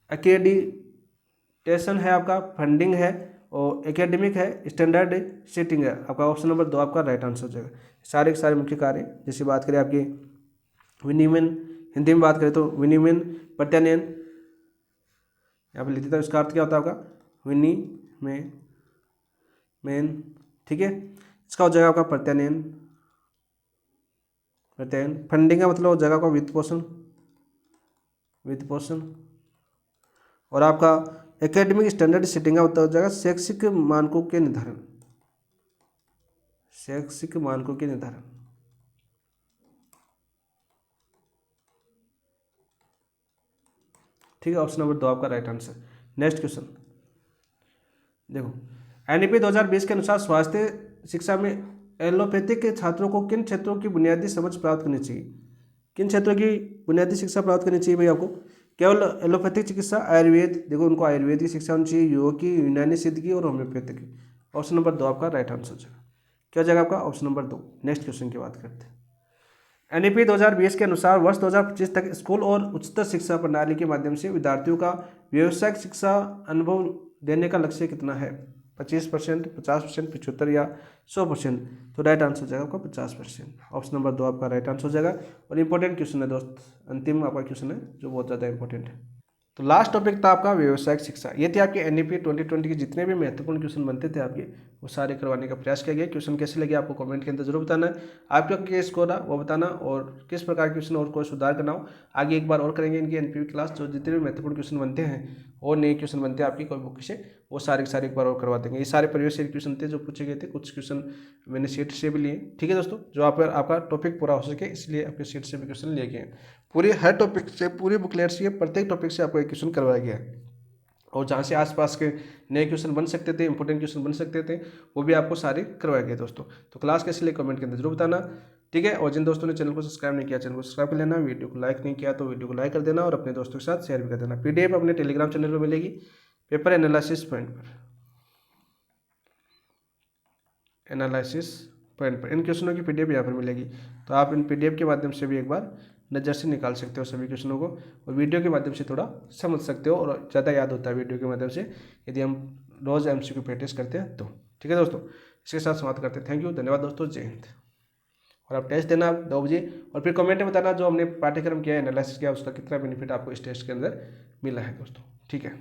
एक्रेडिटेशन है आपका, फंडिंग है और एकेडमिक है, स्टैंडर्ड सेटिंग है आपका। ऑप्शन नंबर 2 आपका राइट आंसर हो जाएगा। सारे के सारे मुख्य कार्य, जैसे बात करें आपके विनियमन, हिंदी में बात करें तो विनियमन प्रत्यानयन, यहाँ पर लिखते था, इसका अर्थ क्या होता है आपका? विनिमय मेन, ठीक है। इसका हो जाएगा आपका प्रत्यानयन, फंडिंग का मतलब हो जाएगा आपका वित्त पोषण, और आपका एकेडमिक स्टैंडर्ड सेटिंग का मतलब हो जाएगा शैक्षिक मानकों के निर्धारण, ठीक है। ऑप्शन नंबर 2 आपका राइट आंसर। नेक्स्ट क्वेश्चन देखो, एनईपी 2020 के अनुसार स्वास्थ्य शिक्षा में एलोपैथिक के छात्रों को किन क्षेत्रों की बुनियादी समझ प्राप्त करनी चाहिए? किन क्षेत्रों की बुनियादी शिक्षा प्राप्त करनी चाहिए भाई आपको? केवल एलोपैथिक चिकित्सा, आयुर्वेद, देखो उनको आयुर्वेद की शिक्षा होनी चाहिए, योग की, यूनानी सिद्ध की और होम्योपैथी की। ऑप्शन नंबर 2 आपका राइट आंसर हो जाएगा। क्या हो जाएगा आपका? Option number 2। नेक्स्ट क्वेश्चन की बात करते हैं। एनईपी 2020 के अनुसार वर्ष 2025 तक स्कूल और उच्चतर शिक्षा प्रणाली के माध्यम से विद्यार्थियों का व्यावसायिक शिक्षा अनुभव देने का लक्ष्य कितना है? 25%, 50%, 75 या 100%? तो राइट आंसर हो जाएगा आपका 50%। ऑप्शन नंबर 2 आपका राइट आंसर हो जाएगा। और इंपॉर्टेंट क्वेश्चन है दोस्त, अंतिम आपका क्वेश्चन है जो बहुत ज़्यादा इंपॉर्टेंट है। तो लास्ट टॉपिक था आपका व्यावसायिक शिक्षा। ये थे आपके एनईपी 2020 के जितने भी महत्वपूर्ण क्वेश्चन बनते थे आपके, वो सारे करवाने का प्रयास किया गया। क्वेश्चन कैसे लगे आपको कमेंट के अंदर जरूर बताना है, आपका क्या स्कोर रहा वो बताना, और किस प्रकार के क्वेश्चन और कोई सुधार करना हो आगे एक बार और करेंगे इनकी एनपीवी क्लास। जो जितने भी महत्वपूर्ण क्वेश्चन बनते हैं और नए क्वेश्चन बनते हैं आपकी कोई बुक से, वो सारे के सारे एक बार और करवा देंगे। ये सारे प्रीवियस ईयर क्वेश्चन थे जो पूछे गए थे, कुछ क्वेश्चन मैंने सीट से भी लिए, ठीक है दोस्तों, जो आपका टॉपिक पूरा हो सके इसलिए आपके सीट से भी क्वेश्चन लिए गए। पूरे हर टॉपिक से, पूरी बुकलेट से, प्रत्येक टॉपिक से आपको एक क्वेश्चन करवाया गया है। और जहाँ से आसपास के नए क्वेश्चन बन सकते थे, इंपॉर्टेंट क्वेश्चन बन सकते थे, वो भी आपको सारे करवाए गए दोस्तों। तो क्लास कैसे लगी कमेंट के अंदर जरूर बताना, ठीक है। और जिन दोस्तों ने चैनल को सब्सक्राइब नहीं किया, चैनल को सब्सक्राइब कर लेना, वीडियो को लाइक नहीं किया तो वीडियो को लाइक कर देना और अपने दोस्तों के साथ शेयर भी कर देना। PDF अपने टेलीग्राम चैनल पर मिलेगी, पेपर एनालिसिस पॉइंट पर इन क्वेश्चनों की PDF यहाँ पर मिलेगी। तो आप इन PDF के माध्यम से भी एक बार नज़र से निकाल सकते हो सभी क्वेश्चनों को, और वीडियो के माध्यम से थोड़ा समझ सकते हो और ज़्यादा याद होता है वीडियो के माध्यम से यदि हम रोज़ MCQ प्रैक्टिस करते हैं तो। ठीक है दोस्तों, इसके साथ समाप्त करते हैं। थैंक यू, धन्यवाद दोस्तों, जय हिंद। और आप टेस्ट देना 2 बजे और फिर कमेंट में बताना जो हमने पाठ्यक्रम किया है, एनालिसिस किया, उसका कितना बेनिफिट आपको इस टेस्ट के अंदर मिला है दोस्तों। ठीक है।